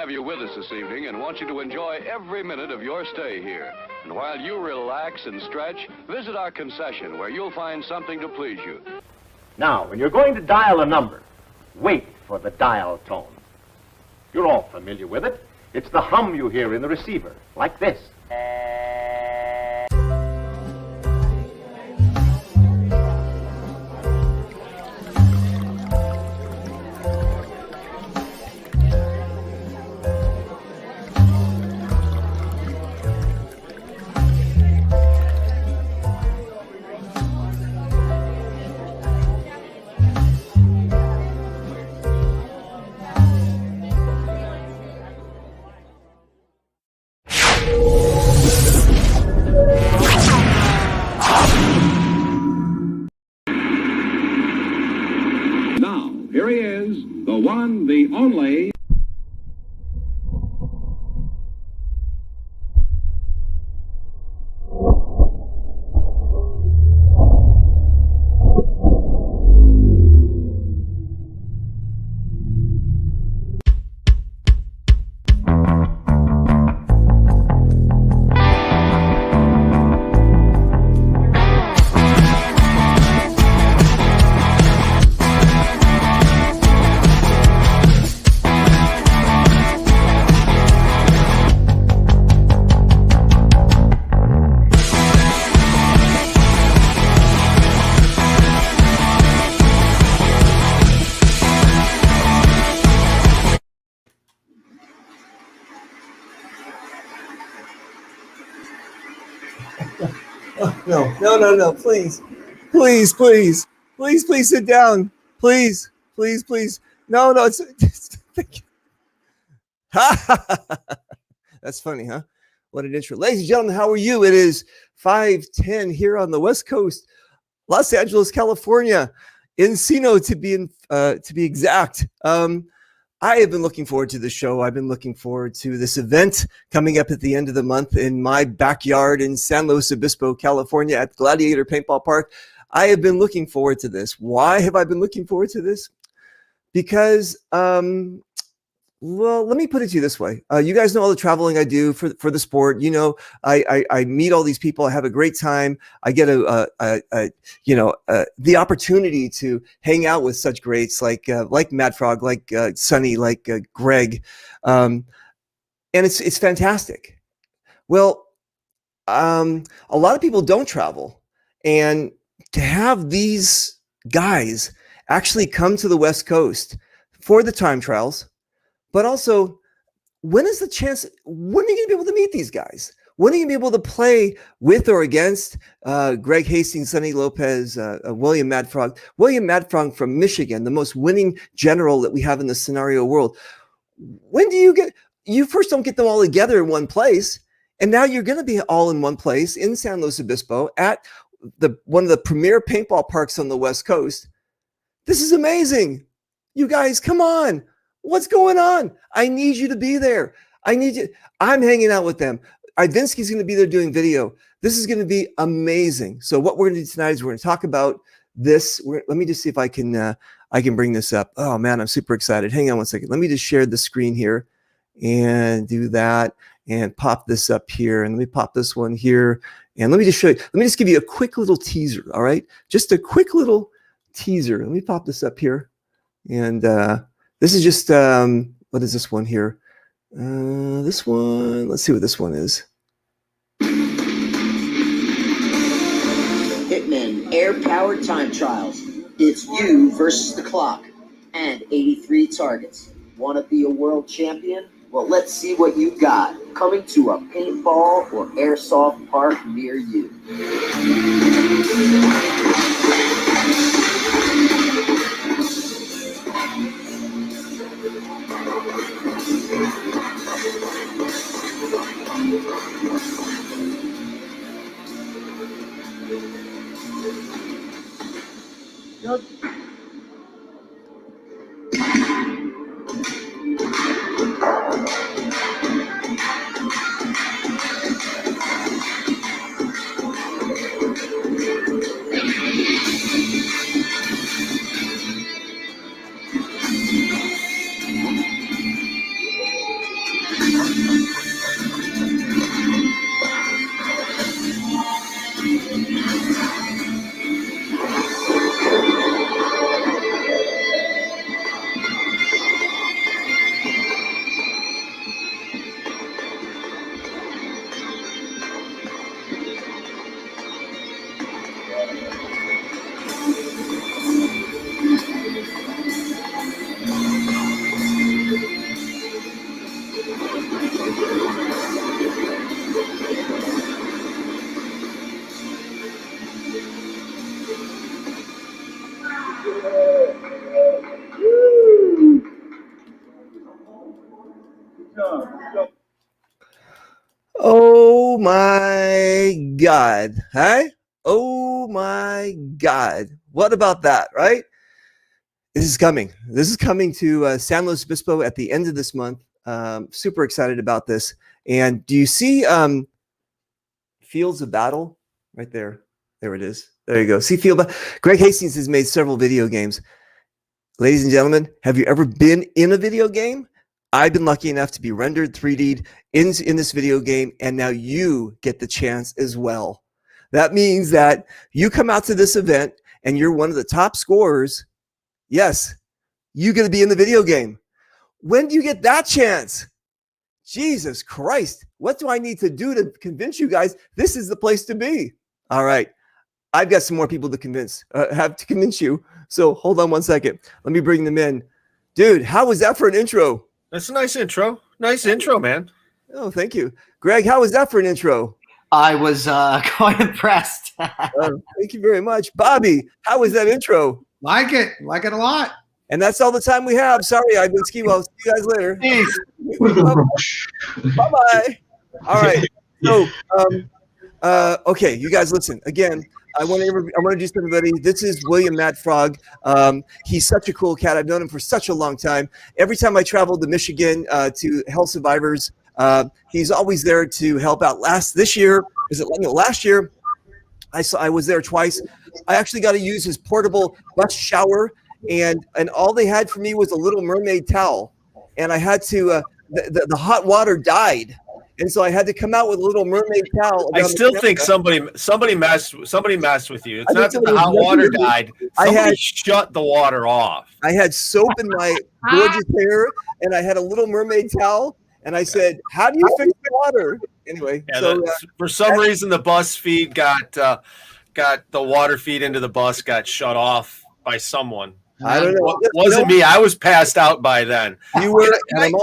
have you with us this evening and want you to enjoy every minute of your stay here. And while you relax and stretch, visit our concession where you'll find something to please you. Now, when you're going to dial a number, wait for the dial tone. You're all familiar with it. It's the hum you hear in the receiver, like this. Now, here he is, the one, the only. No, please, sit down, please. No, it's that's funny, huh? What an intro. Ladies and gentlemen, how are you? It is 5:10 here on the West Coast, Los Angeles, California, Encino to be exact. I have been looking forward to the show. I've been looking forward to this event coming up at the end of the month in my backyard in San Luis Obispo, California at Gladiator Paintball Park. I have been looking forward to this. Why have I been looking forward to this? Because, well, let me put it to you this way. You guys know all the traveling I do for the sport. You know, I meet all these people. I have a great time. I get the opportunity to hang out with such greats like Mad Frog, like Sonny, like Greg, and it's fantastic. Well, a lot of people don't travel, and to have these guys actually come to the West Coast for the time trials. But also, when are you going to be able to meet these guys? When are you going to be able to play with or against Greg Hastings, Sonny Lopez, William Mad Frog from Michigan, the most winning general that we have in the scenario world? When do you first don't get them all together in one place, and now you're going to be all in one place in San Luis Obispo at one of the premier paintball parks on the West Coast. This is amazing. You guys, come on. What's going on? I need you to be there. I need you. I'm hanging out with them. Ivinsky's going to be there doing video. This is going to be amazing. So what we're going to do tonight is we're going to talk about this. Let me just see if I can bring this up. Oh man, I'm super excited. Hang on one second. Let me just share the screen here and do that and pop this up here. And let me pop this one here. And let me just show you. Let me just give you a quick little teaser. All right. Just a quick little teaser. Let me pop this up here. And, this is just, what is this one here? This one, let's see what this one is. Hitman air-powered time trials. It's you versus the clock and 83 targets. Want to be a world champion? Well, let's see what you got. Coming to a paintball or airsoft park near you. Oh my God. Huh? Oh my God. What about that, right? This is coming. This is coming to San Luis Obispo at the end of this month. Super excited about this. And do you see Fields of Battle right there? There it is. There you go. See Greg Hastings has made several video games. Ladies and gentlemen, have you ever been in a video game? I've been lucky enough to be rendered 3D'd in this video game, and now you get the chance as well. That means that you come out to this event and you're one of the top scorers. Yes, you're going to be in the video game. When do you get that chance? Jesus Christ, what do I need to do to convince you guys this is the place to be? All right, I've got some more people to convince you. So hold on one second. Let me bring them in. Dude, how was that for an intro? That's a nice intro. Nice intro, man. Oh, thank you. Greg, how was that for an intro? I was quite impressed. Thank you very much. Bobby, how was that intro? Like it a lot. And that's all the time we have. Sorry, I've been ski. Well, see you guys later. Bye-bye. All right. So, okay, you guys listen. Again, I want to introduce everybody. This is William Matt Frog. He's such a cool cat. I've known him for such a long time. Every time I travel to Michigan to help survivors, he's always there to help out. Last year, I was there twice. I actually got to use his portable bus shower, and all they had for me was a Little Mermaid towel, and I had to. The hot water died. And so I had to come out with a Little Mermaid towel. I still think somebody messed with you. It's not that the hot water died. Somebody shut the water off. I had soap in my gorgeous hair, and I had a Little Mermaid towel. And I said, "How do you fix the water?" Anyway, yeah, for some reason the bus feed got the water feed into the bus got shut off by someone. I don't know. It wasn't me. I was passed out by then. You were. Can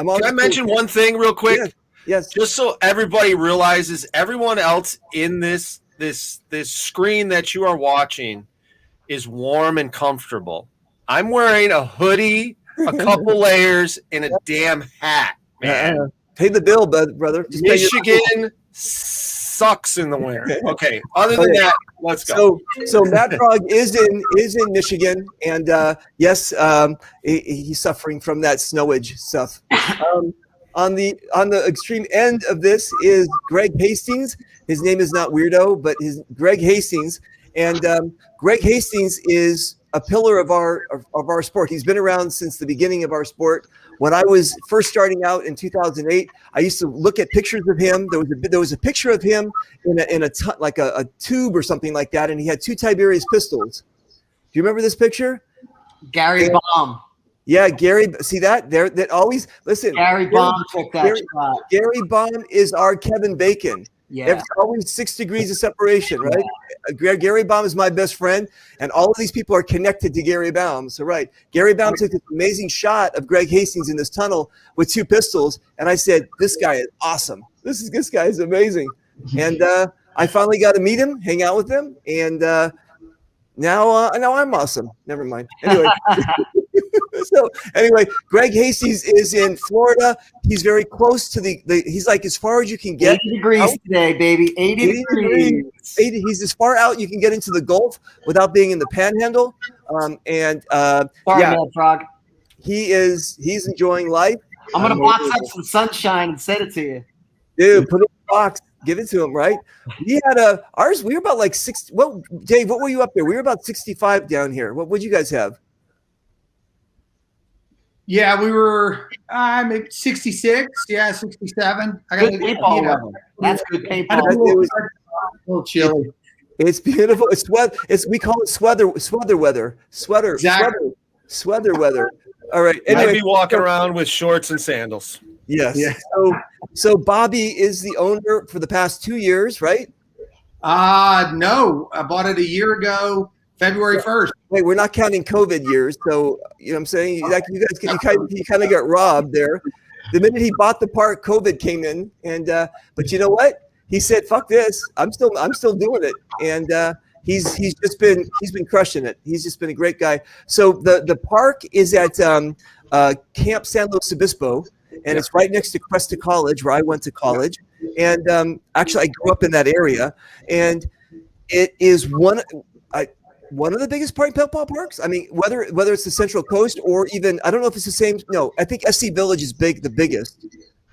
I mention one thing real quick? Yeah. Yes. Just so everybody realizes, everyone else in this screen that you are watching is warm and comfortable. I'm wearing a hoodie, a couple layers, and a damn hat, man. Pay the bill, brother. Just Michigan sucks in the winter. Okay. Other than that, let's go. So Matt Frog is in Michigan, and yes, he's suffering from that snowage stuff. On the extreme end of this is Greg Hastings. His name is not Weirdo, but Greg Hastings, and Greg Hastings is a pillar of our sport. He's been around since the beginning of our sport. When I was first starting out in 2008, I used to look at pictures of him. There was a picture of him in a tube or something like that, and he had two Tiberius pistols. Do you remember this picture? Gary Baum. Yeah, Gary. See that? That always listen. Gary Baum took that shot. Gary Baum is our Kevin Bacon. Yeah. There's always 6 degrees of separation, right? Yeah. Gary Baum is my best friend, and all of these people are connected to Gary Baum. So, right, Gary Baum took this amazing shot of Greg Hastings in this tunnel with 2 pistols, and I said, "This guy is awesome. This guy is amazing." And I finally got to meet him, hang out with him, and now I'm awesome. Never mind. Anyway. So anyway, Greg Hastings is in Florida. He's very close to he's like as far as you can get. 80 degrees today, baby. 80 degrees. He's as far out you can get into the Gulf without being in the Panhandle. Sorry, Mad Frog. He's enjoying life. I'm gonna box up some sunshine and send it to you. Dude, put it in a box. Give it to him, right? We had ours. We were about like 60. Well, Dave, what were you up there? We were about 65 down here. What would you guys have? Yeah, we were maybe 66. Yeah, 67. I got good paintball weather. That's good paintball. A little chilly. It's beautiful. We call it sweater weather. Exactly. Sweater weather. All right. Anyway, I'd be walking around with shorts and sandals. Yes. Yeah. So Bobby is the owner for the past 2 years, right? No, I bought it a year ago, February 1st. Wait, we're not counting COVID years, so you know what I'm saying? Like you kind of got robbed there. The minute he bought the park, COVID came in, and but you know what? He said, "Fuck this! I'm still doing it," and he's been crushing it. He's just been a great guy. So the park is at Camp San Luis Obispo, and it's right next to Cuesta College, where I went to college. And actually, I grew up in that area, and it is one of the biggest paintball parks. I mean, whether it's the Central Coast or even, I don't know if it's the same. No, I think SC Village is the biggest,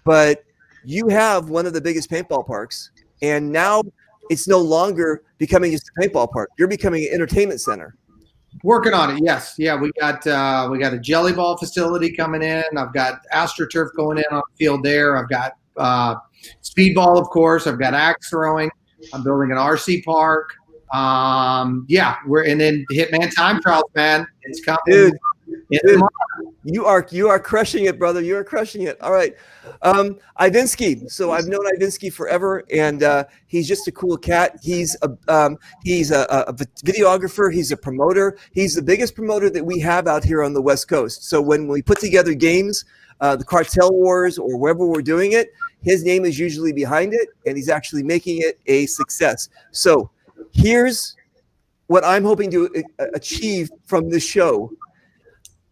but you have one of the biggest paintball parks, and now it's no longer becoming just a paintball park. You're becoming an entertainment center. Working on it, yes. Yeah, we got a jelly ball facility coming in. I've got AstroTurf going in on the field there. I've got speedball, of course. I've got axe throwing. I'm building an RC park. And then Hitman Time Trials, man. It's coming. Dude, you are crushing it, brother. You are crushing it. All right. Ivinsky. So I've known Ivinsky forever, and he's just a cool cat. He's a videographer. He's a promoter. He's the biggest promoter that we have out here on the West Coast. So when we put together games, the Cartel Wars or wherever we're doing it, his name is usually behind it, and he's actually making it a success. So here's what I'm hoping to achieve from this show.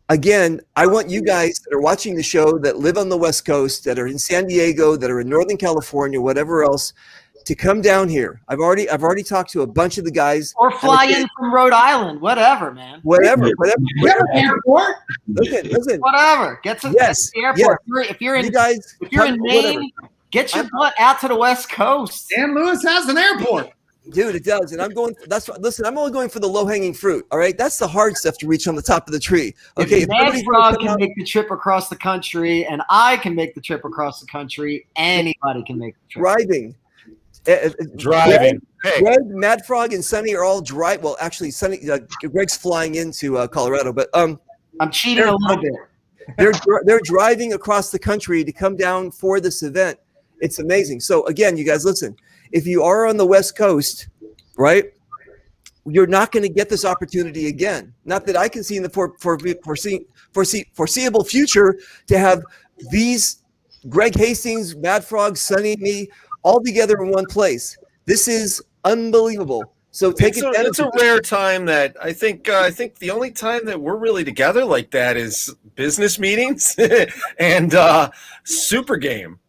Again, I want you guys that are watching the show that live on the West Coast, that are in San Diego, that are in Northern California, whatever else, to come down here. I've already talked to a bunch of the guys. Or fly in from Rhode Island, whatever, man. Whatever. Airport? Listen. Whatever. Get to the airport. Yes. If you're in Maine, whatever. Get your butt out to the West Coast. San Luis has an airport. Dude, it does. And I'm only going for the low-hanging fruit. All right. That's the hard stuff to reach on the top of the tree. Okay. If Mad Frog can make the trip across the country, and I can make the trip across the country, anybody can make the trip. Driving. Greg, Mad Frog, and Sonny are all drive. Well, actually, Sonny, Greg's flying into Colorado, but I'm cheating a little bit. They're driving across the country to come down for this event. It's amazing. So again, you guys, listen. If you are on the West Coast, right, you're not going to get this opportunity again. Not that I can see in the foreseeable future to have these Greg Hastings, Mad Frog, Sonny, me, all together in one place. This is unbelievable. So take advantage. It's a rare time that I think the only time that we're really together like that is business meetings and Super Game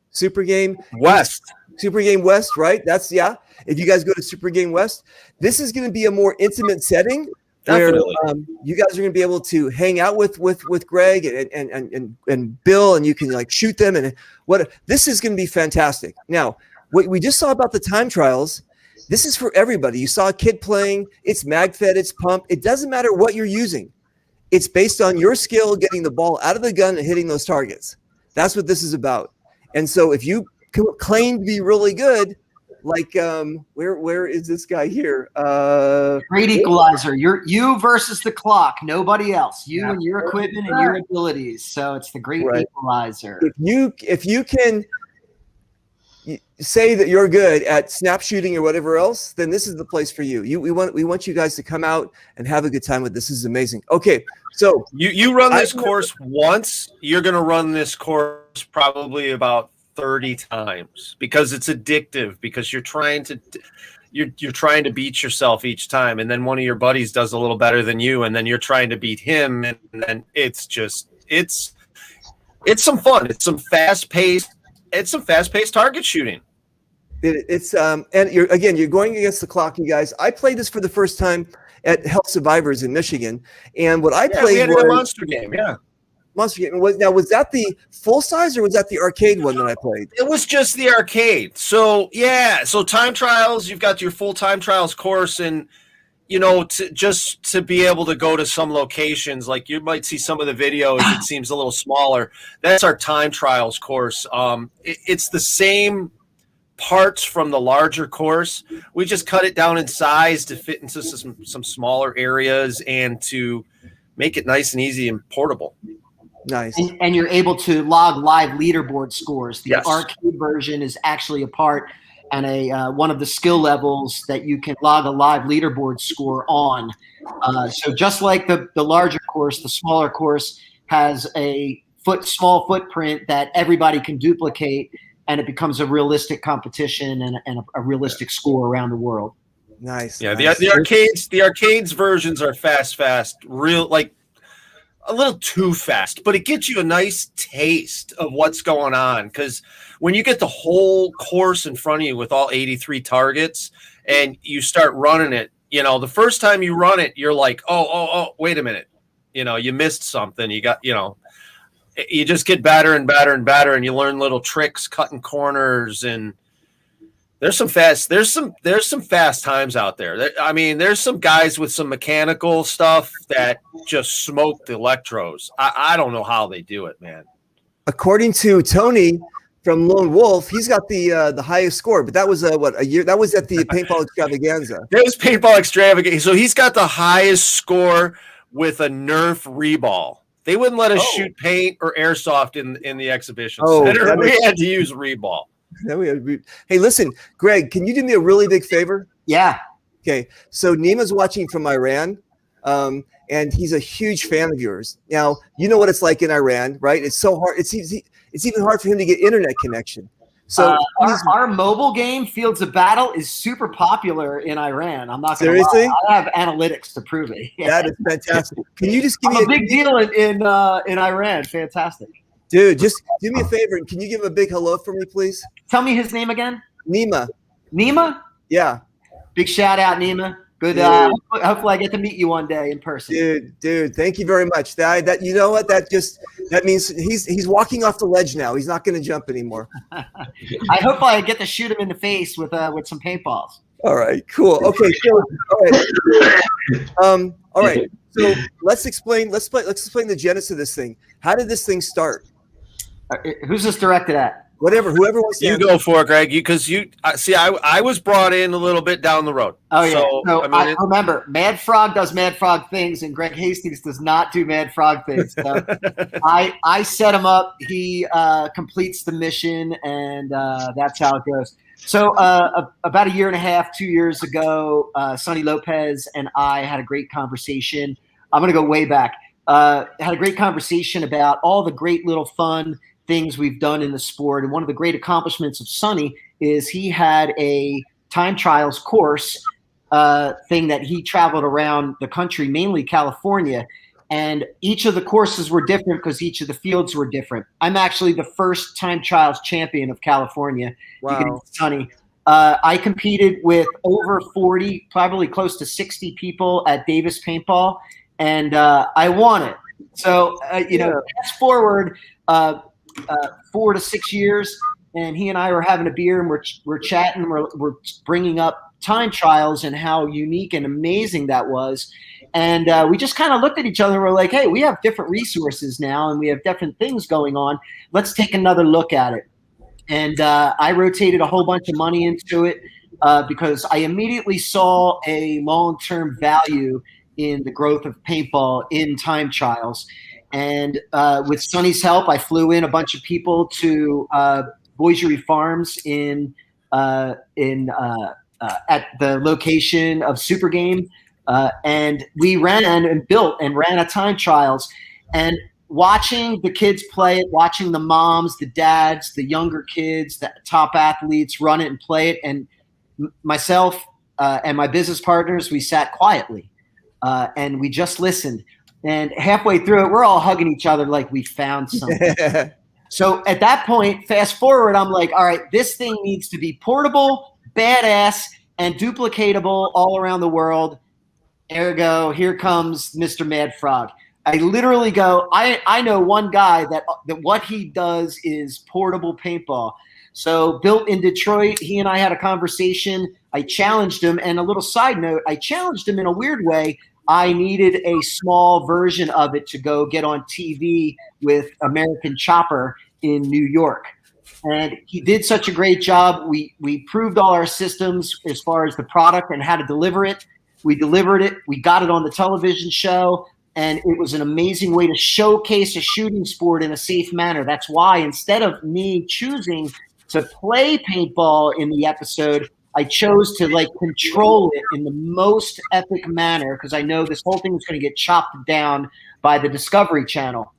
West. Super Game West, right? That's if you guys go to Super Game West, this is going to be a more intimate setting. Definitely. Where you guys are going to be able to hang out with Greg and Bill, and you can like shoot them, and this is going to be fantastic. Now, what we just saw about the time trials, this is for everybody. You saw a kid playing. It's mag-fed. It's pumped. It doesn't matter what you're using. It's based on your skill getting the ball out of the gun and hitting those targets. That's what this is about. And so if you claim to be really good, like where is this guy here? Great equalizer. You versus the clock. Nobody else. You and your equipment and your abilities. So it's the great equalizer. If you can say that you're good at snap shooting or whatever else, then this is the place for you. We want you guys to come out and have a good time with this. This is amazing. Okay, so you run this course once. You're going to run this course probably about 30 times because it's addictive, because you're trying to beat yourself each time, and then one of your buddies does a little better than you, and then you're trying to beat him, and then it's some fun. It's some fast-paced target shooting. It's and you're going against the clock, you guys. I played this for the first time at Health Survivors in Michigan, and what I played was a monster game. Monster game. Was that the full size or was that the arcade one that I played? It was just the arcade. So time trials, you've got your full time trials course, and to be able to go to some locations, like you might see some of the videos, it seems a little smaller. That's our time trials course. It's the same parts from the larger course. We just cut it down in size to fit into some smaller areas and to make it nice and easy and portable. Nice. And you're able to log live leaderboard scores. The arcade version is actually a part and one of the skill levels that you can log a live leaderboard score on. So just like the larger course, the smaller course has a small footprint that everybody can duplicate, and it becomes a realistic competition and a realistic score around the world. Nice. Yeah, nice. The arcades versions are fast, real, like a little too fast, but it gets you a nice taste of what's going on. Because when you get the whole course in front of you with all 83 targets and you start running it, you know, the first time you run it, you're like, oh, wait a minute. You know, you missed something. You got, you know, you just get better and better and better, and you learn little tricks, cutting corners, and there's some fast times out there. I mean, there's some guys with some mechanical stuff that just smoke the electros. I don't know how they do it, man. According to Tony from Lone Wolf, he's got the highest score, but that was a year that was at the paintball extravaganza. It was paintball extravaganza. So he's got the highest score with a Nerf reball. They wouldn't let us shoot paint or airsoft in the exhibition center. We had to use reball. Hey, listen, Greg, can you do me a really big favor? Yeah. Okay. So Nima's watching from Iran, and he's a huge fan of yours. Now, you know what it's like in Iran, right? It's so hard. It's even hard for him to get internet connection. So our mobile game, Fields of Battle, is super popular in Iran. I'm not going to seriously. I have analytics to prove it. Yeah. That is fantastic. Can you just give me a big deal in Iran? Fantastic. Dude, just do me a favor, and can you give him a big hello for me, please? Tell me his name again. Nima. Nima? Yeah. Big shout out, Nima. Good. Hopefully, I get to meet you one day in person. Dude, thank you very much. That you know what? That means he's walking off the ledge now. He's not going to jump anymore. I hope I get to shoot him in the face with some paintballs. All right, cool. Okay, so all right. So let's explain the genesis of this thing. How did this thing start? Who's this directed at? Whoever wants to. You go for it, Greg. I was brought in a little bit down the road. Oh yeah. So I remember, Mad Frog does Mad Frog things, and Greg Hastings does not do Mad Frog things. So I set him up. He completes the mission, and that's how it goes. So about a year and a half, 2 years ago, Sonny Lopez and I had a great conversation. I'm going to go way back. Had a great conversation about all the great little fun things we've done in the sport. And one of the great accomplishments of Sonny is he had a time trials course thing that he traveled around the country, mainly California. And each of the courses were different because each of the fields were different. I'm actually the first time trials champion of California. Wow. Sonny. I competed with over 40, probably close to 60 people at Davis Paintball, and I won it. So, fast forward 4 to 6 years, and he and I were having a beer, and we're chatting, we're bringing up time trials and how unique and amazing that was. And we just kind of looked at each other and we're like, hey, we have different resources now, and we have different things going on. Let's take another look at it. And I rotated a whole bunch of money into it because I immediately saw a long-term value in the growth of paintball in time trials. And with Sonny's help, I flew in a bunch of people to Boiserie Farms at the location of Super Game. And we ran a time trials. And watching the kids play it, watching the moms, the dads, the younger kids, the top athletes run it and play it, and myself and my business partners, we sat quietly and we just listened. And halfway through it, we're all hugging each other like we found something. So at that point, fast forward, I'm like, all right, this thing needs to be portable, badass, and duplicatable all around the world. Ergo, here comes Mr. Mad Frog. I literally go, I know one guy that what he does is portable paintball. So built in Detroit, he and I had a conversation. I challenged him, and a little side note, I challenged him in a weird way. I needed a small version of it to go get on TV with American Chopper in New York. And he did such a great job. We proved all our systems as far as the product and how to deliver it. We delivered it. We got it on the television show. And it was an amazing way to showcase a shooting sport in a safe manner. That's why instead of me choosing to play paintball in the episode, I chose to control it in the most epic manner because I know this whole thing was going to get chopped down by the Discovery Channel.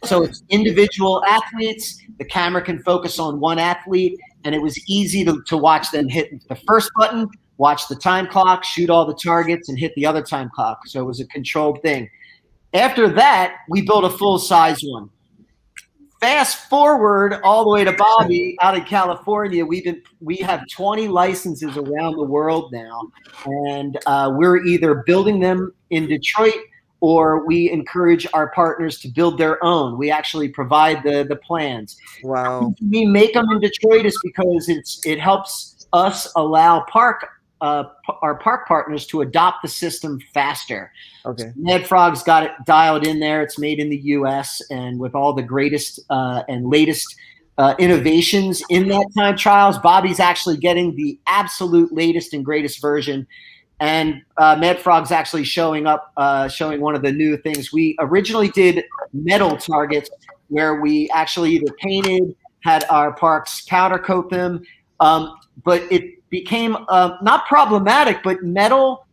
So it's individual athletes. The camera can focus on one athlete, and it was easy to watch them hit the first button, watch the time clock, shoot all the targets, and hit the other time clock. So it was a controlled thing. After that, we built a full-size one. Fast forward all the way to Bobby out in California. We have 20 licenses around the world now, and we're either building them in Detroit or we encourage our partners to build their own. We actually provide the plans. Wow. We make them in Detroit is because it helps us allow our park partners to adopt the system faster. Okay. Mad Frog's got it dialed in there. It's made in the U.S. and with all the greatest and latest innovations in that time trials. Bobby's actually getting the absolute latest and greatest version. And Mad Frog's actually showing one of the new things. We originally did metal targets where we actually either painted, had our parks powder coat them, but it became not problematic, but metal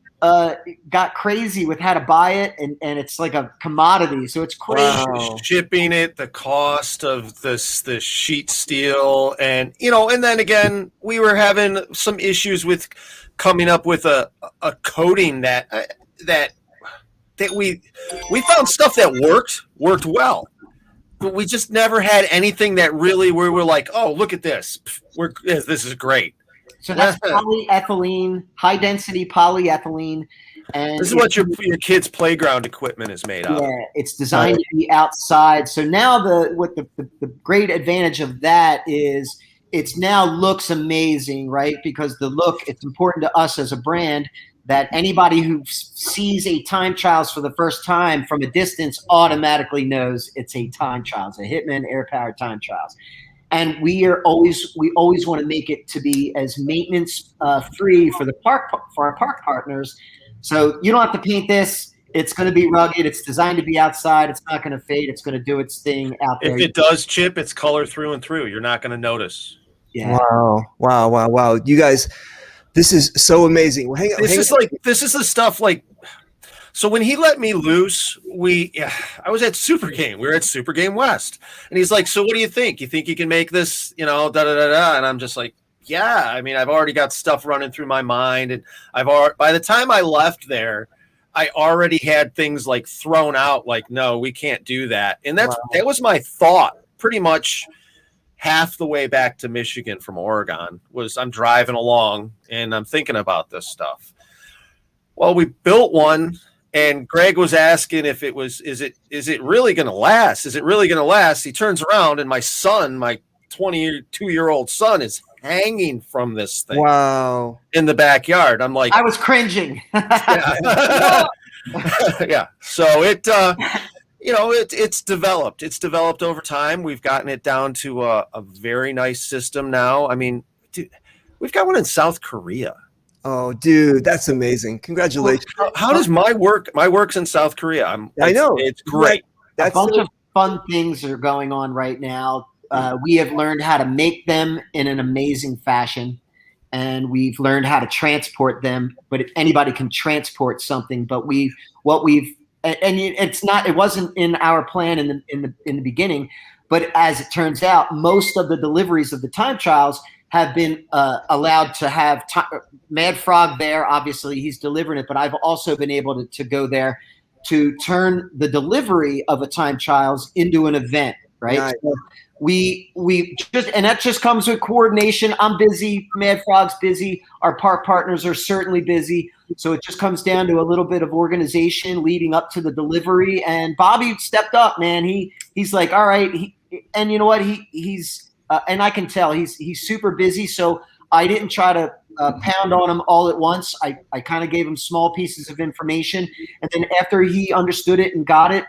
got crazy with how to buy it, and it's like a commodity, so it's crazy. Wow. Shipping it, the cost of the sheet steel, and and then again, we were having some issues with coming up with a coating that we found stuff that worked well, but we just never had anything that really we were like, oh, look at this, this is great. So that's polyethylene, high density polyethylene. And this is what your kids' playground equipment is made of. Yeah, it's designed to be outside. So now the great advantage of that is it's now looks amazing, right? Because it's important to us as a brand that anybody who sees a time trials for the first time from a distance automatically knows it's a time trials, a Hitman air powered time trials. And we always want to make it to be as maintenance free for our park partners. So you don't have to paint this. It's going to be rugged. It's designed to be outside. It's not going to fade. It's going to do its thing out there. If it does chip, it's color through and through. You're not going to notice. Yeah. Wow. You guys, this is so amazing. Well, this is the stuff like. So when he let me loose, I was at Super Game. We were at Super Game West, and he's like, "So what do you think? You think you can make this? Da da da da?" And I'm just like, "Yeah." I mean, I've already got stuff running through my mind, and by the time I left there, I already had things like thrown out. Like, no, we can't do that. And that was my thought, pretty much half the way back to Michigan from Oregon. I'm driving along and I'm thinking about this stuff. Well, we built one. And Greg was asking if is it really going to last? Is it really going to last? He turns around and my son, my 22-year-old son, is hanging from this thing. Wow. In the backyard. I'm like, I was cringing. Yeah. Yeah. So it's developed. It's developed over time. We've gotten it down to a very nice system now. I mean, dude, we've got one in South Korea. Oh, dude, that's amazing! Congratulations. How does my work's in South Korea? I know it's great. A bunch of fun things are going on right now. We have learned how to make them in an amazing fashion, and we've learned how to transport them. But if anybody can transport something, but it wasn't in our plan in the beginning. But as it turns out, most of the deliveries of the time trials have been allowed to have Mad Frog there. Obviously, he's delivering it, but I've also been able to go there to turn the delivery of a time trials into an event, right? Nice. So we that just comes with coordination. I'm busy. Mad Frog's busy. Our park partners are certainly busy. So it just comes down to a little bit of organization leading up to the delivery. And Bobby stepped up, man. He's like, all right. And you know what? He's and I can tell he's super busy. So I didn't try to pound on him all at once. I kind of gave him small pieces of information. And then after he understood it and got it,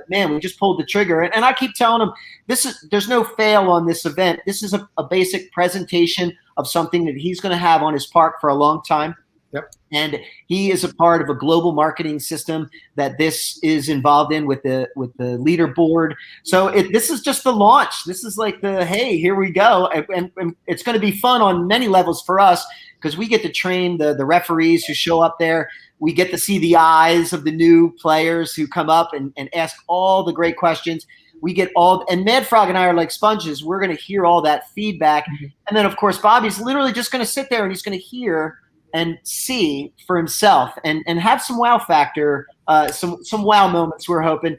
man, we just pulled the trigger. And I keep telling him, there's no fail on this event. This is a basic presentation of something that he's going to have on his park for a long time. Yep. And he is a part of a global marketing system that this is involved in with the leaderboard. So this is just the launch. This is like hey, here we go. And it's going to be fun on many levels for us because we get to train the referees who show up there. We get to see the eyes of the new players who come up and ask all the great questions. We get and Mad Frog and I are like sponges. We're going to hear all that feedback. Mm-hmm. And then, of course, Bobby's literally just going to sit there and he's going to hear and see for himself and have some wow factor some wow moments. We're hoping.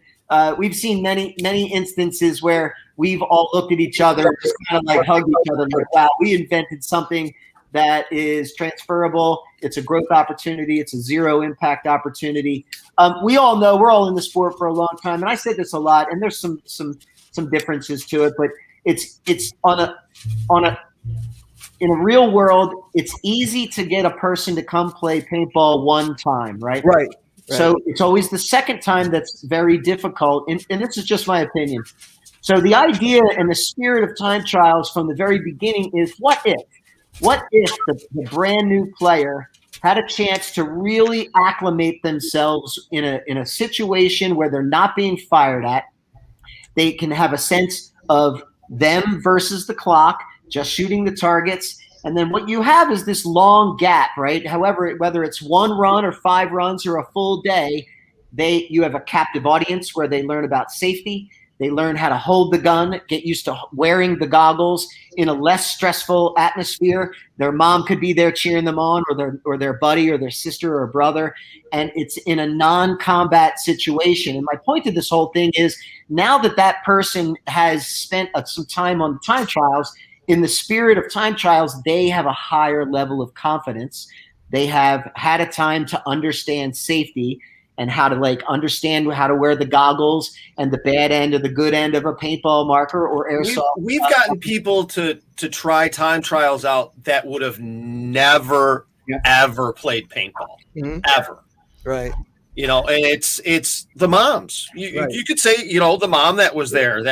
We've seen many instances where we've all looked at each other, just kind of like hugged each other, like, wow, we invented something that is transferable. It's a growth opportunity. It's a zero impact opportunity. We all know, we're all in the sport for a long time, and I said this a lot, and there's some differences to it, but it's in a real world, it's easy to get a person to come play paintball one time, right? Right. So it's always the second time that's very difficult, and this is just my opinion. So the idea and the spirit of time trials from the very beginning is, what if the brand new player had a chance to really acclimate themselves in a situation where they're not being fired at. They can have a sense of them versus the clock, just shooting the targets. And then what you have is this long gap, right? However, whether it's one run or 5 runs or a full day, you have a captive audience where they learn about safety. They learn how to hold the gun, get used to wearing the goggles in a less stressful atmosphere. Their mom could be there cheering them on, or their buddy or their sister or brother, and it's in a non-combat situation. And my point to this whole thing is, now that person has spent some time on time trials, in the spirit of time trials, they have a higher level of confidence. They have had a time to understand safety and how to understand how to wear the goggles and the bad end or the good end of a paintball marker or airsoft. We've gotten people to try time trials out that would have never, ever played paintball, ever. Right. And it's the moms. You could say, the mom that was there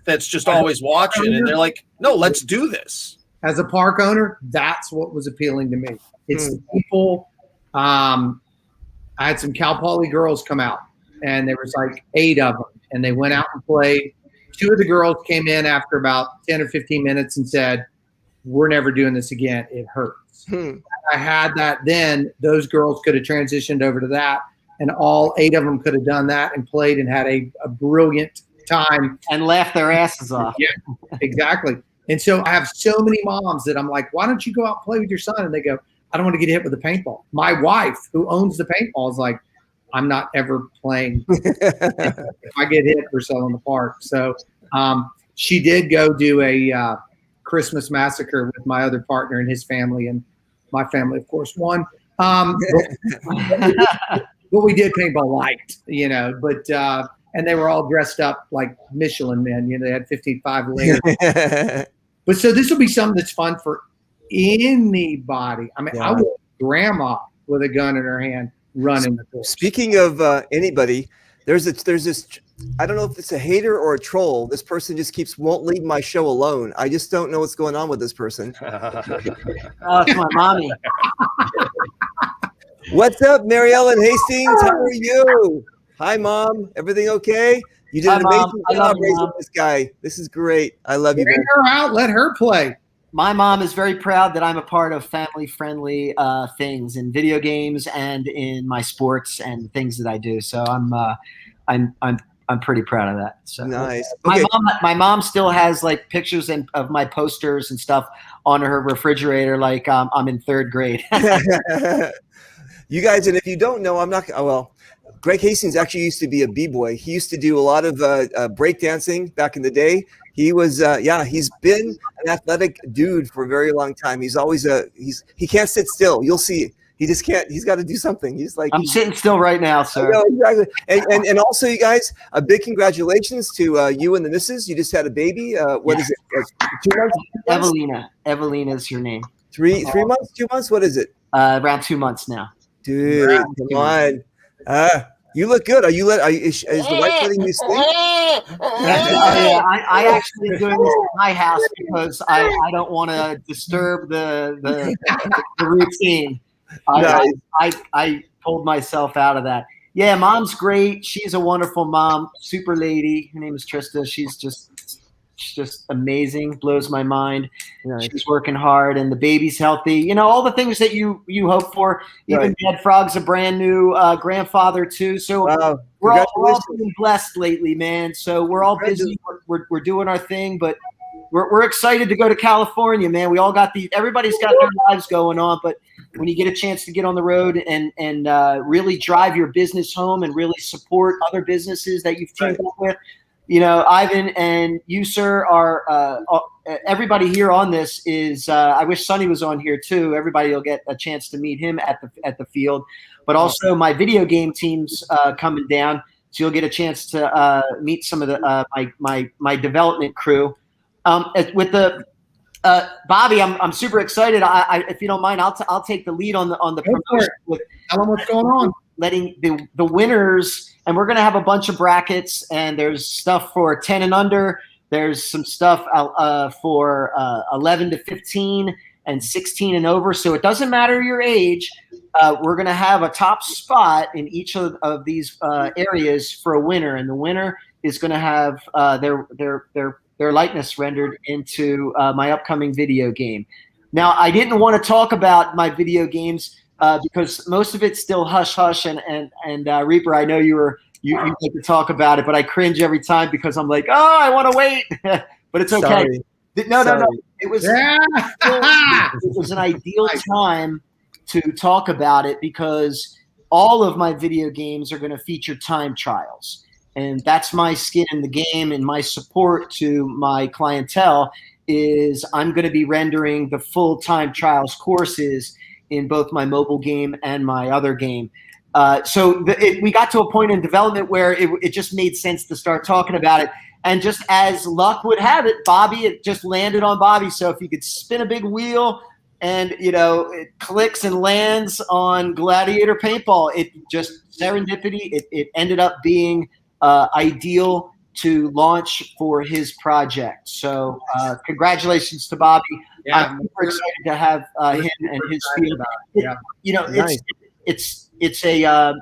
that's just always watching, and they're like, no, let's do this. As a park owner, that's what was appealing to me. It's the people. I had some Cal Poly girls come out, and there was 8 of them, and they went out and played. 2 of the girls came in after about 10 or 15 minutes and said, we're never doing this again. It hurts. I had that then. Those girls could have transitioned over to that, and all 8 of them could have done that and played and had a brilliant time. And laughed their asses off. Yeah, exactly. And so I have so many moms that I'm like, why don't you go out and play with your son? And they go, I don't want to get hit with a paintball. My wife, who owns the paintball, is like, I'm not ever playing. If I get hit, we're selling the park. So she did go do a Christmas massacre with my other partner and his family, and my family, of course, won. But we did paintball light, but and they were all dressed up like Michelin men. They had 55 layers. But so this will be something that's fun for anybody. I mean, I want grandma with a gun in her hand running the course. Speaking of anybody, there's this. I don't know if it's a hater or a troll. This person just won't leave my show alone. I just don't know what's going on with this person. Oh, it's my mommy. What's up, Mary Ellen Hastings? How are you? Hi, Mom. Everything okay? You did an amazing job raising this guy. This is great. I love you. Bring her out. Let her play. My mom is very proud that I'm a part of family-friendly things in video games and in my sports and things that I do. So I'm pretty proud of that. So nice. Okay. My mom still has pictures of my posters and stuff on her refrigerator, like I'm in 3rd grade. You guys, and if you don't know, Greg Hastings actually used to be a b-boy. He used to do a lot of breakdancing back in the day. He was, he's been an athletic dude for a very long time. He's always he can't sit still. You'll see. He just can't. He's got to do something. I'm sitting still right now, sir. Exactly. And also, you guys, a big congratulations to you and the missus. You just had a baby. What is it? 2 months? Evelina. Evelina is her name. 3 months? 2 months? What is it? Around 2 months now. Dude, come on. You look good. Is the wife letting you sleep? I actually am doing this in my house because I don't want to disturb the routine. I pulled myself out of that. Yeah, Mom's great. She's a wonderful mom, super lady. Her name is Trista. She's just amazing. Blows my mind. She's working hard, and the baby's healthy. All the things that you hope for. Even Dad Frog's a brand new grandfather too. So we're all being blessed lately, man. So we're all busy. We're doing our thing, but we're excited to go to California, man. We all got everybody's got their lives going on, but when you get a chance to get on the road and really drive your business home and really support other businesses that you've teamed up with. You know, Ivan and you, sir, are everybody here on this is. I wish Sonny was on here too. Everybody will get a chance to meet him at the field, but also my video game team's coming down, so you'll get a chance to meet some of the my development crew. With the Bobby, I'm super excited. If you don't mind, I'll take the lead on the promotion. Tell them what's going on. Letting the winners, and we're going to have a bunch of brackets, and there's stuff for 10 and under. There's some stuff for 11 to 15 and 16 and over. So it doesn't matter your age. We're going to have a top spot in each of these areas for a winner, and the winner is going to have their likeness rendered into my upcoming video game. Now, I didn't want to talk about my video games because most of it's still hush hush, and Reaper, I know you like to talk about it, but I cringe every time because I'm like, oh, I want to wait, but it's okay. Sorry. No. It was an ideal time to talk about it because all of my video games are going to feature time trials. And that's my skin in the game, and my support to my clientele is I'm going to be rendering the full time trials courses in both my mobile game and my other game. So we got to a point in development where it just made sense to start talking about it. And just as luck would have it, Bobby, it just landed on Bobby. So if you could spin a big wheel and, you know, it clicks and lands on Gladiator Paintball, it just serendipity. It ended up being ideal to launch for his project. So congratulations to Bobby. Yeah, I'm super excited to have him and his field. Yeah. You know, Nice. it's a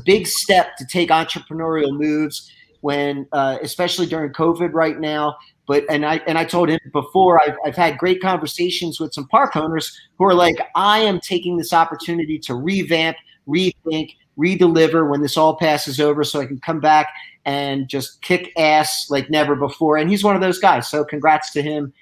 big step to take entrepreneurial moves when, especially during COVID right now. But I told him before, I've had great conversations with some park owners who are like, I am taking this opportunity to revamp, rethink, redeliver when this all passes over, so I can come back and just kick ass like never before. And he's one of those guys. So congrats to him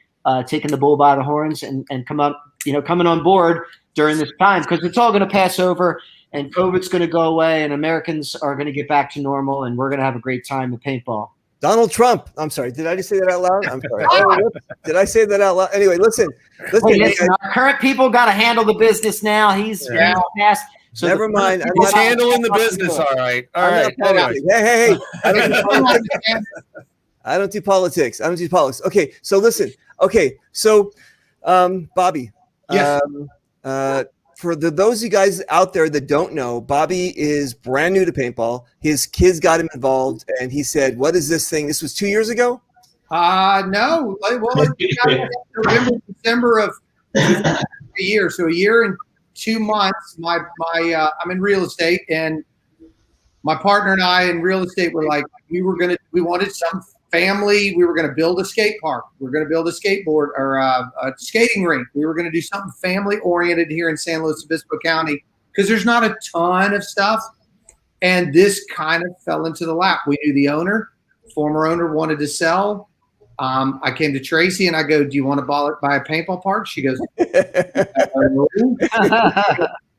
taking the bull by the horns and coming on board during this time, because it's all going to pass over and COVID's going to go away and Americans are going to get back to normal and we're going to have a great time at paintball. Donald Trump. I'm sorry. Did I just say that out loud? I'm sorry. Oh, did I say that out loud? Anyway, listen. Our current people got to handle the business now. He's past. So never mind. He's handling the business. All right. Anyway. Hey. I don't do politics. Okay. So listen. Okay. So, Bobby, Yes. For those of you guys out there that don't know, Bobby is brand new to paintball. His kids got him involved, and he said, "What is this thing?" This was 2 years ago. No. Well, November, December of a year. So a year and 2 months. I'm in real estate, and my partner and I in real estate were like, we wanted some family. We were going to build a skate park. We were going to build a skateboard or a skating rink. We were going to do something family oriented here in San Luis Obispo County because there's not a ton of stuff. And this kind of fell into the lap. We knew the owner, former owner, wanted to sell. I came to Tracy and I go, "Do you want to buy a paintball park?" She goes,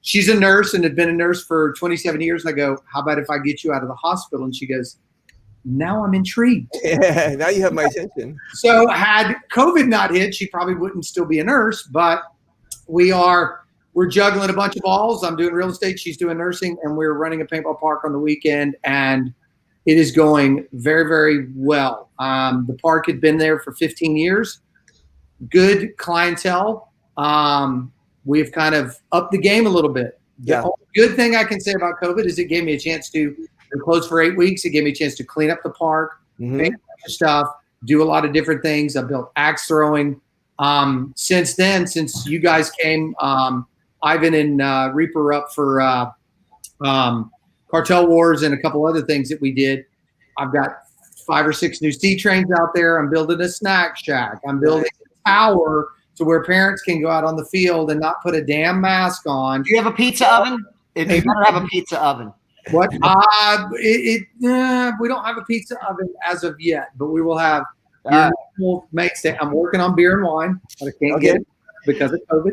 she's a nurse and had been a nurse for 27 years. And I go, "How about if I get you out of the hospital?" And she goes, "Now I'm intrigued." Yeah, now you have my attention. So had COVID not hit, she probably wouldn't still be a nurse, but we're juggling a bunch of balls. I'm doing real estate. She's doing nursing, and we're running a paintball park on the weekend, and it is going very, very well. The park had been there for 15 years. Good clientele. We've kind of upped the game a little bit. Yeah. The only good thing I can say about COVID is it gave me a chance to close for 8 weeks. It gave me a chance to clean up the park, make a bunch of stuff, do a lot of different things. I built axe throwing. Since then, since you guys came, Ivan and Reaper up for Cartel Wars and a couple other things that we did. I've got 5 or 6 new sea trains out there. I'm building a snack shack. I'm building a tower to where parents can go out on the field and not put a damn mask on. Do you have a pizza oven? If you don't have a pizza oven. What? We don't have a pizza oven as of yet, but we will have. I'm working on beer and wine, but I can't get it because of COVID.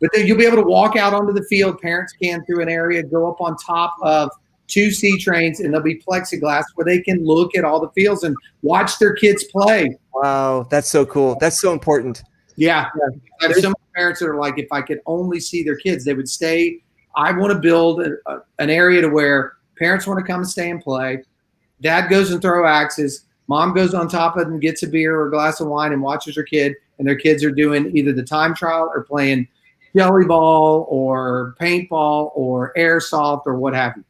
But then you'll be able to walk out onto the field. Parents can through an area, go up on top of 2 C trains, and there'll be plexiglass where they can look at all the fields and watch their kids play. Wow, that's so cool. That's so important. Yeah. I have some parents that are like, if I could only see their kids, they would stay. I want to build an area to where parents want to come and stay and play. Dad goes and throw axes. Mom goes on top of it and gets a beer or a glass of wine and watches her kid, and their kids are doing either the time trial or playing jelly ball or paintball or airsoft or what have you.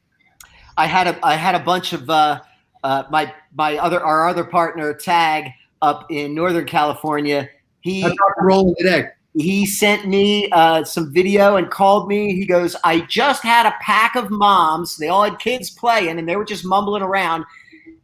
I had a bunch of our other partner Tag up in Northern California. That's rolling today. He sent me some video and called me. He goes, I just had a pack of moms. They all had kids playing, and they were just mumbling around.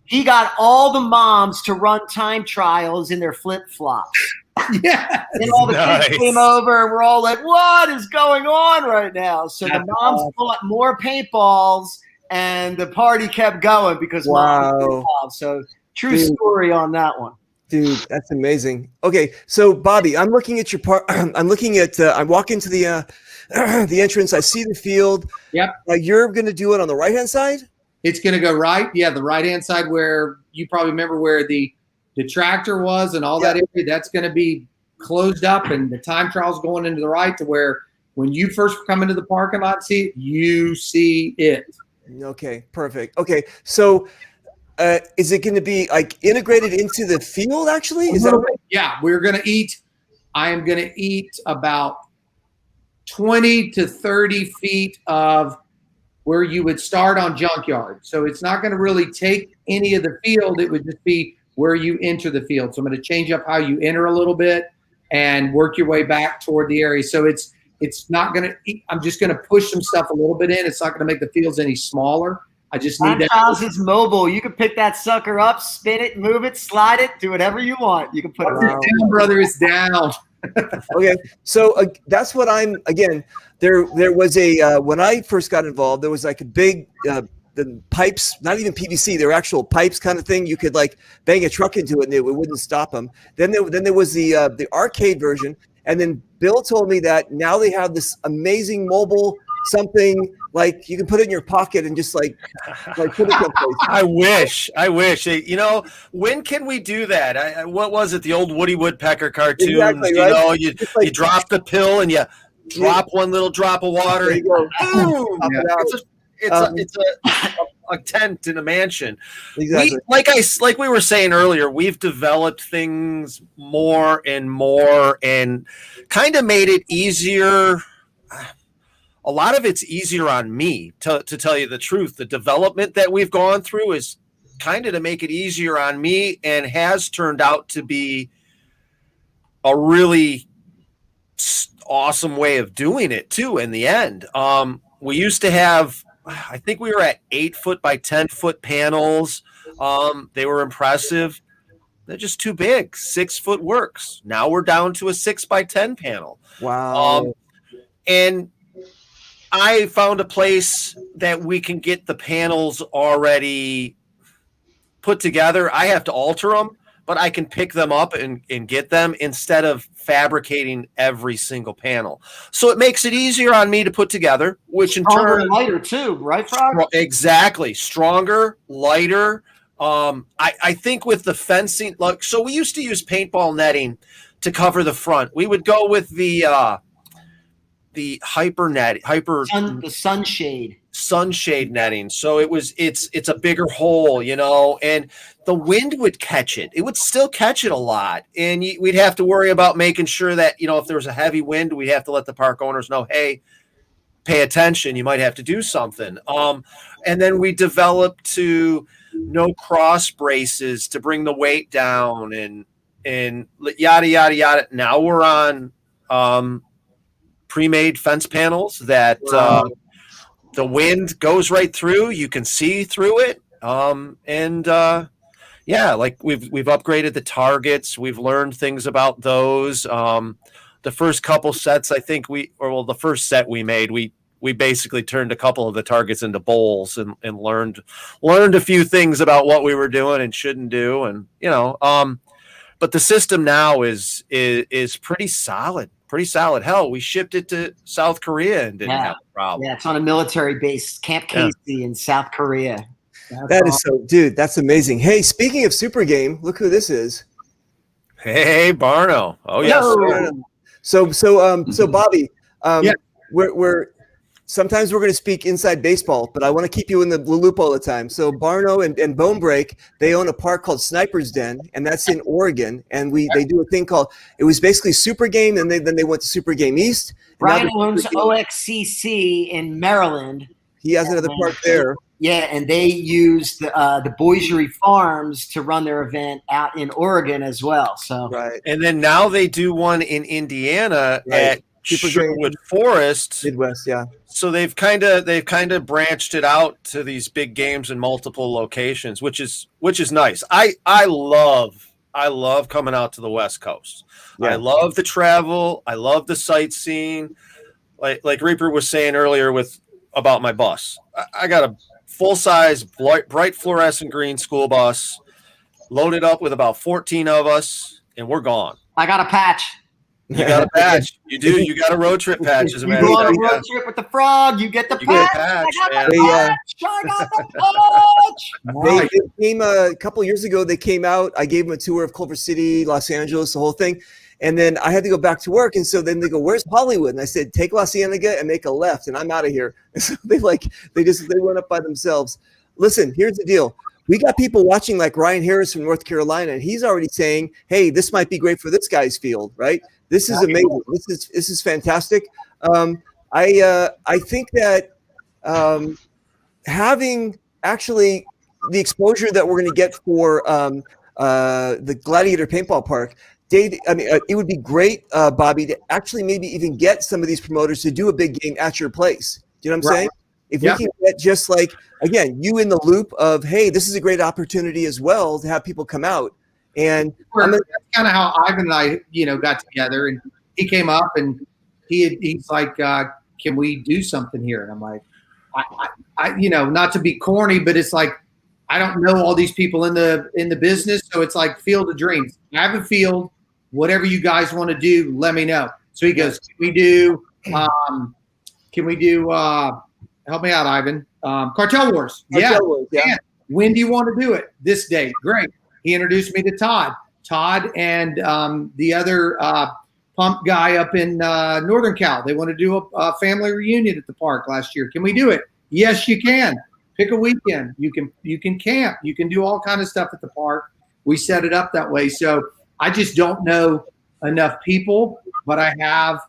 He got all the moms to run time trials in their flip-flops. Yeah. And all the kids came over, and we're all like, what is going on right now? So the moms bought more paintballs, and the party kept going because moms were involved. So true story on that one. Dude, that's amazing. Okay, so Bobby, I'm looking at your part. I'm looking at. I walk into the the entrance. I see the field. Yep. You're going to do it on the right hand side. It's going to go right. Yeah, the right hand side where you probably remember where the tractor was and all that area. That's going to be closed up, and the time trial's going into the right to where when you first come into the parking lot, you see it. Okay, perfect. Okay, so. Is it going to be like integrated into the field? Actually, is that right? Yeah, we're going to eat. I am going to eat about 20 to 30 feet of where you would start on junkyard. So it's not going to really take any of the field. It would just be where you enter the field. So I'm going to change up how you enter a little bit and work your way back toward the area. So it's not going to. I'm just going to push some stuff a little bit in. It's not going to make the fields any smaller. I just need that. House is mobile. You can pick that sucker up, spin it, move it, slide it, do whatever you want. You can put it down, brother. It's down. Okay, so that's what I'm. Again, there was a when I first got involved, there was like a big the pipes, not even PVC, they're actual pipes kind of thing. You could like bang a truck into it and it wouldn't stop them. Then there was the arcade version, and then Bill told me that now they have this amazing mobile something. Like you can put it in your pocket and just like put it someplace. I wish. You know, when can we do that? What was it? The old Woody Woodpecker cartoons. Exactly, you right? know, you drop the pill and you drop one little drop of water. There you go. Boom! Yeah. It's a tent in a mansion. Exactly. Like we were saying earlier, we've developed things more and more, and kind of made it easier. A lot of it's easier on me, to tell you the truth. The development that we've gone through is kind of to make it easier on me, and has turned out to be a really awesome way of doing it too in the end. We used to have, I think we were at 8 foot by 10 foot panels. They were impressive. They're just too big. 6 foot works. Now we're down to a 6 by 10 panel. Wow. And I found a place that we can get the panels already put together. I have to alter them, but I can pick them up and get them instead of fabricating every single panel. So it makes it easier on me to put together, which in turn lighter too, right, Frog? Exactly. Stronger, lighter. I think with the fencing, like, so we used to use paintball netting to cover the front. We would go with the sunshade netting. So it's a bigger hole, you know, and the wind would catch it. It would still catch it a lot. And we'd have to worry about making sure that, you know, if there was a heavy wind, we'd have to let the park owners know, hey, pay attention. You might have to do something. And then we developed to no cross braces to bring the weight down and yada, yada, yada. Now we're on, pre-made fence panels that the wind goes right through. You can see through it. Yeah, like we've upgraded the targets. We've learned things about those. The first couple sets, I think the first set we made, we basically turned a couple of the targets into bowls and learned a few things about what we were doing and shouldn't do. And, you know, but the system now is pretty solid. pretty solid. Hell, we shipped it to South Korea and didn't have a problem. Yeah, it's on a military base, Camp Casey in South Korea. That's dude, that's amazing. Hey, speaking of Super Game, look who this is. Hey, Barno. Oh, yes. So Bobby, we're sometimes we're going to speak inside baseball, but I want to keep you in the loop all the time. So Barno and Bone Break, they own a park called Sniper's Den, and that's in Oregon. And they do a thing called, it was basically Super Game, and then they went to Super Game East. Brian owns OXCC in Maryland. He has another park there. Yeah, and they use the Boisery Farms to run their event out in Oregon as well. So right, and then now they do one in Indiana at Sherwood Forest, Midwest. Yeah, so they've kind of branched it out to these big games in multiple locations, which is nice. I love coming out to the West Coast. Yeah. I love the travel. I love the sightseeing. Like Reaper was saying earlier about my bus. I got a full-size, bright fluorescent green school bus, loaded up with about 14 of us, and we're gone. I got a patch. You got a patch. You do. You got a road trip patch. As a matter you go on a road trip with the frog, you get the patch. I got the patch. They came a couple years ago. They came out. I gave them a tour of Culver City, Los Angeles, the whole thing. And then I had to go back to work. And so then they go, "Where's Hollywood?" And I said, "Take La Cienega and make a left, and I'm out of here." And so they went up by themselves. Listen, here's the deal. We got people watching like Ryan Harris from North Carolina, and he's already saying, "Hey, this might be great for this guy's field, right?" This is amazing. This is fantastic. I think that having actually the exposure that we're going to get for the Gladiator Paintball Park, Dave, I mean, it would be great, Bobby, to actually maybe even get some of these promoters to do a big game at your place. Do you know what I'm saying? If we can get just like, again, you in the loop of, hey, this is a great opportunity as well to have people come out. And that's kind of how Ivan and I, got together. And he came up and he's like, "Can we do something here?" And I'm like, I not to be corny, but it's like, I don't know all these people in the business, so it's like field of dreams. I have a field. Whatever you guys want to do, let me know. So he goes, "Can we do? Help me out, Ivan. Cartel Wars. Cartel Wars, yeah. When do you want to do it? This date. Great." He introduced me to Todd. Todd and the other pump guy up in Northern Cal. They want to do a family reunion at the park last year. Can we do it? Yes, you can. Pick a weekend. You can camp. You can do all kind of stuff at the park. We set it up that way. So I just don't know enough people, but I have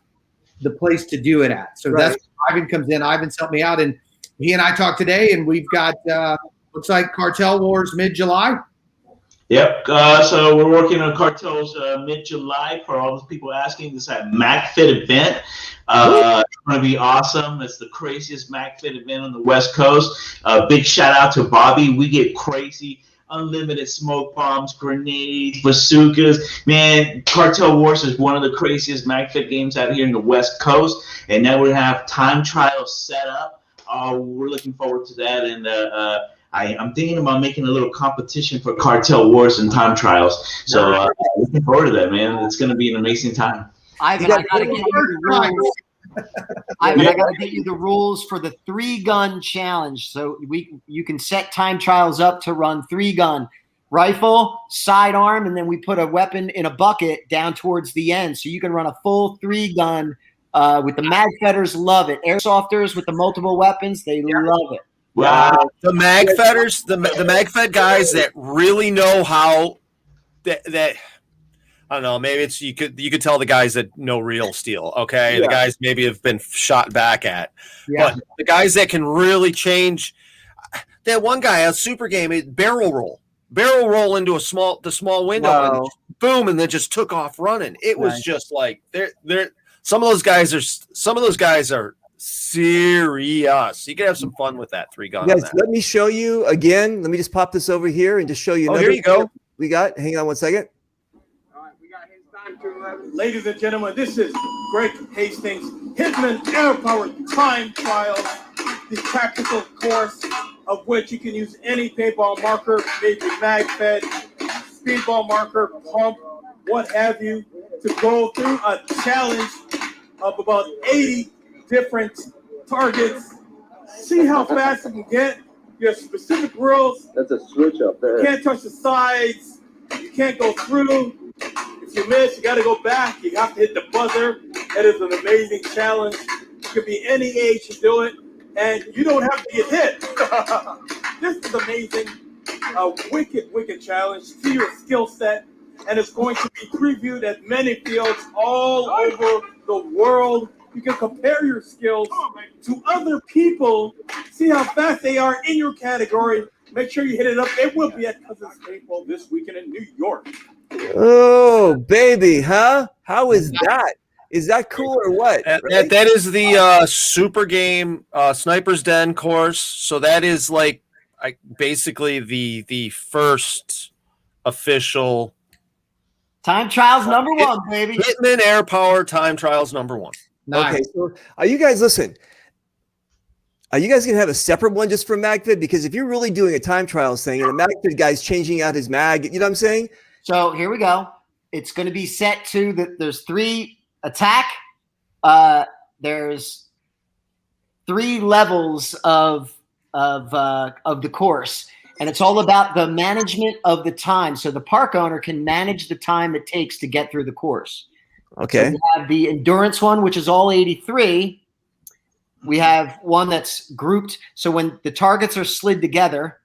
the place to do it at. So that's where Ivan comes in. Ivan's helped me out, and he and I talked today, and we've got looks like Cartel Wars mid-July. Yep. So we're working on Cartels mid-July for all those people asking. This is a MacFit event. It's going to be awesome. It's the craziest MacFit event on the West Coast. Big shout out to Bobby. We get crazy. Unlimited smoke bombs, grenades, bazookas. Man, Cartel Wars is one of the craziest MacFit games out here in the West Coast. And now we have time trials set up. We're looking forward to that. And I'm thinking about making a little competition for Cartel Wars and time trials. So looking forward to that, man. It's going to be an amazing time. Ivan, I gotta get you the rules. I gotta get you the rules for the 3-gun challenge. So you can set time trials up to run 3-gun rifle, sidearm, and then we put a weapon in a bucket down towards the end. So you can run a full 3-gun with the magfetters. Love it. Airsofters with the multiple weapons, they love it. Wow. The magfetters, the magfed guys that really know how that I don't know, maybe it's you could tell the guys that know real steel, okay? Yeah. The guys maybe have been shot back at. Yeah. But the guys that can really change, that one guy, a super game, barrel roll into the small window, and boom, and then just took off running. It was just like some of those guys are serious. You can have some fun with that 3-gun. Guys, let me show you again. Let me just pop this over here and just show you. Oh, here you go. We got. Hang on one second. Ladies and gentlemen, this is Greg Hastings, Hitman Air-Powered Time Trial, the practical course of which you can use any paintball marker, maybe MagFed, speedball marker, pump, what have you, to go through a challenge of about 80 different targets. See how fast you can get. You have specific rules. That's a switch up there. You can't touch the sides. You can't go through. If you miss, you got to go back. You have to hit the buzzer. It is an amazing challenge. You could be any age to do it, and you don't have to get hit. This is amazing. A wicked challenge. See your skill set, and it's going to be previewed at many fields all over the world. You can compare your skills to other people, see how fast they are in your category. Make sure you hit it up. They will be at Cousins Paintball this weekend in New York. Oh, baby, huh? How is that? Is that cool or what? Right? That is the Super Game Sniper's Den course. So that is like basically the first official time trials number one, baby. Hitman Air Power time trials number one. Nice. Okay, so are you guys listen? Are you guys gonna have a separate one just for MagFed? Because if you're really doing a time trials thing and a MagFed guy's changing out his mag, you know what I'm saying? So here we go. It's going to be set to that. There's 3 attack. There's 3 levels of the course, and it's all about the management of the time. So the park owner can manage the time it takes to get through the course. Okay. So we have the endurance one, which is all 83. We have one that's grouped. So when the targets are slid together,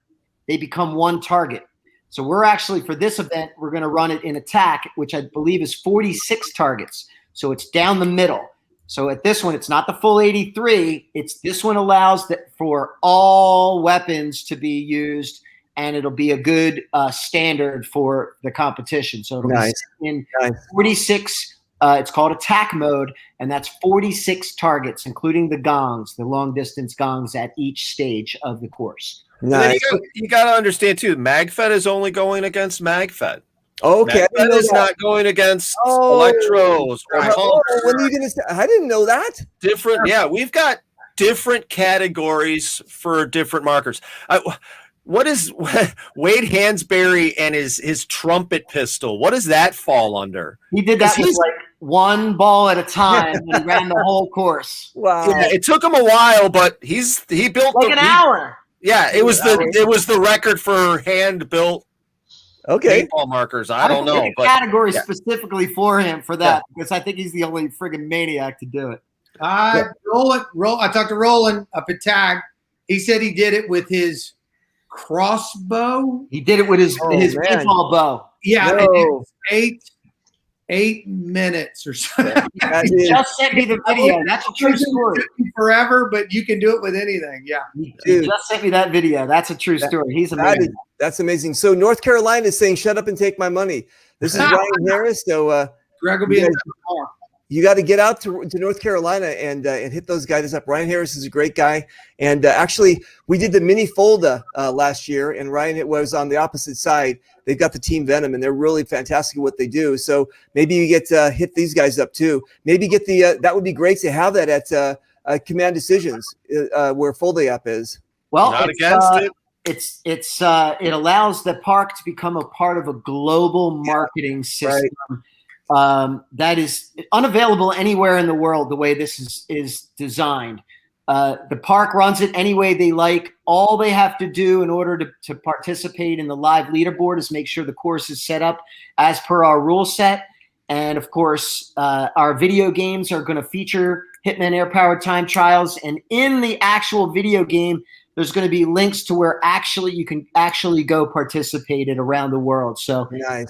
they become one target. So we're actually, for this event, we're going to run it in attack, which I believe is 46 targets. So it's down the middle. So at this one, it's not the full 83. It's this one allows that for all weapons to be used, and it'll be a good standard for the competition. So it'll be in 46. It's called attack mode, and that's 46 targets, including the gongs, the long distance gongs at each stage of the course. Nice. You got to understand too. MagFed is only going against MagFed. Okay, MagFed is not going against Electros or pumps. When are you gonna say? I didn't know that. Different, yeah. We've got different categories for different markers. What is Wade Hansberry and his trumpet pistol? What does that fall under? He did that with like one ball at a time and he ran the whole course. Wow! Yeah, it took him a while, but he built like an hour. Yeah, it was the record for hand built paintball markers. I don't know, but category specifically for him for that because I think he's the only friggin' maniac to do it. I talked to Roland up at TAG. He said he did it with his crossbow. He did it with his paintball bow. Yeah, and it was 8 minutes or so. He just sent me the video. That's a true story. Forever, but you can do it with anything. Yeah. He just sent me that video. That's a true story. He's amazing. That's amazing. So North Carolina is saying, "Shut up and take my money." This is Ryan Harris. So Greg will be in the car. You got to get out to North Carolina and hit those guys up. Ryan Harris is a great guy. And actually, we did the mini Folda last year, and Ryan was on the opposite side. They've got the Team Venom, and they're really fantastic at what they do. So maybe you get to hit these guys up too. Maybe get the that would be great to have that at Command Decisions where Folda app is. Well, it allows the park to become a part of a global marketing system. Right. That is unavailable anywhere in the world the way this is designed. The park runs it any way they like. All they have to do in order to participate in the live leaderboard is make sure the course is set up as per our rule set. And of course, our video games are going to feature Hitman Air Powered Time Trials. And in the actual video game, there's going to be links to where you can go participate it around the world. So nice.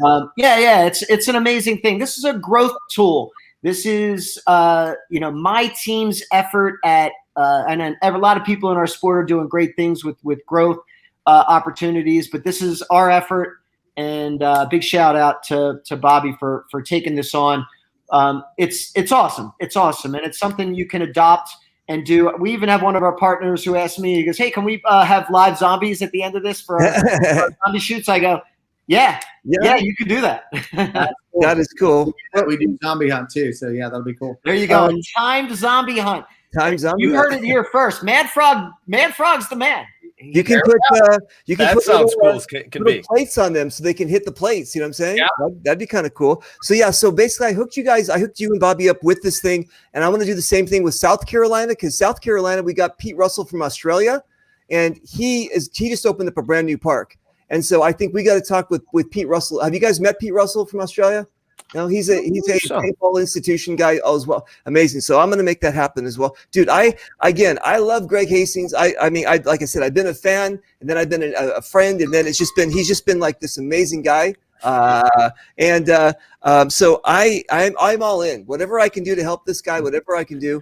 It's an amazing thing. This is a growth tool. This is my team's effort at and a lot of people in our sport are doing great things with growth opportunities, but this is our effort. And big shout out to Bobby for taking this on. It's awesome. It's awesome, and it's something you can adopt and do. We even have one of our partners who asked me, he goes, "Hey, can we have live zombies at the end of this for our zombie shoots?" I go, yeah, you can do that. That is cool. We do zombie hunt too, so yeah, that'll be cool. There you go. Timed zombie hunt. Timed zombie You hunt. heard it here first. Mad Frog's the man. You can put That sounds little, cool as can little be. plates on them so they can hit the plates. You know what I'm saying? Yeah. That'd be kind of cool. So yeah, so basically I hooked you and Bobby up with this thing, and I want to do the same thing with South Carolina, because South Carolina, we got Pete Russell from Australia, and he just opened up a brand new park. And so I think we got to talk with Pete Russell. Have you guys met Pete Russell from Australia? No, he's a paintball institution guy as well. Amazing. So I'm going to make that happen as well, dude. I love Greg Hastings. I mean, like I said, I've been a fan, and then I've been a friend, and then he's just been like this amazing guy. So I'm all in. Whatever I can do to help this guy, whatever I can do.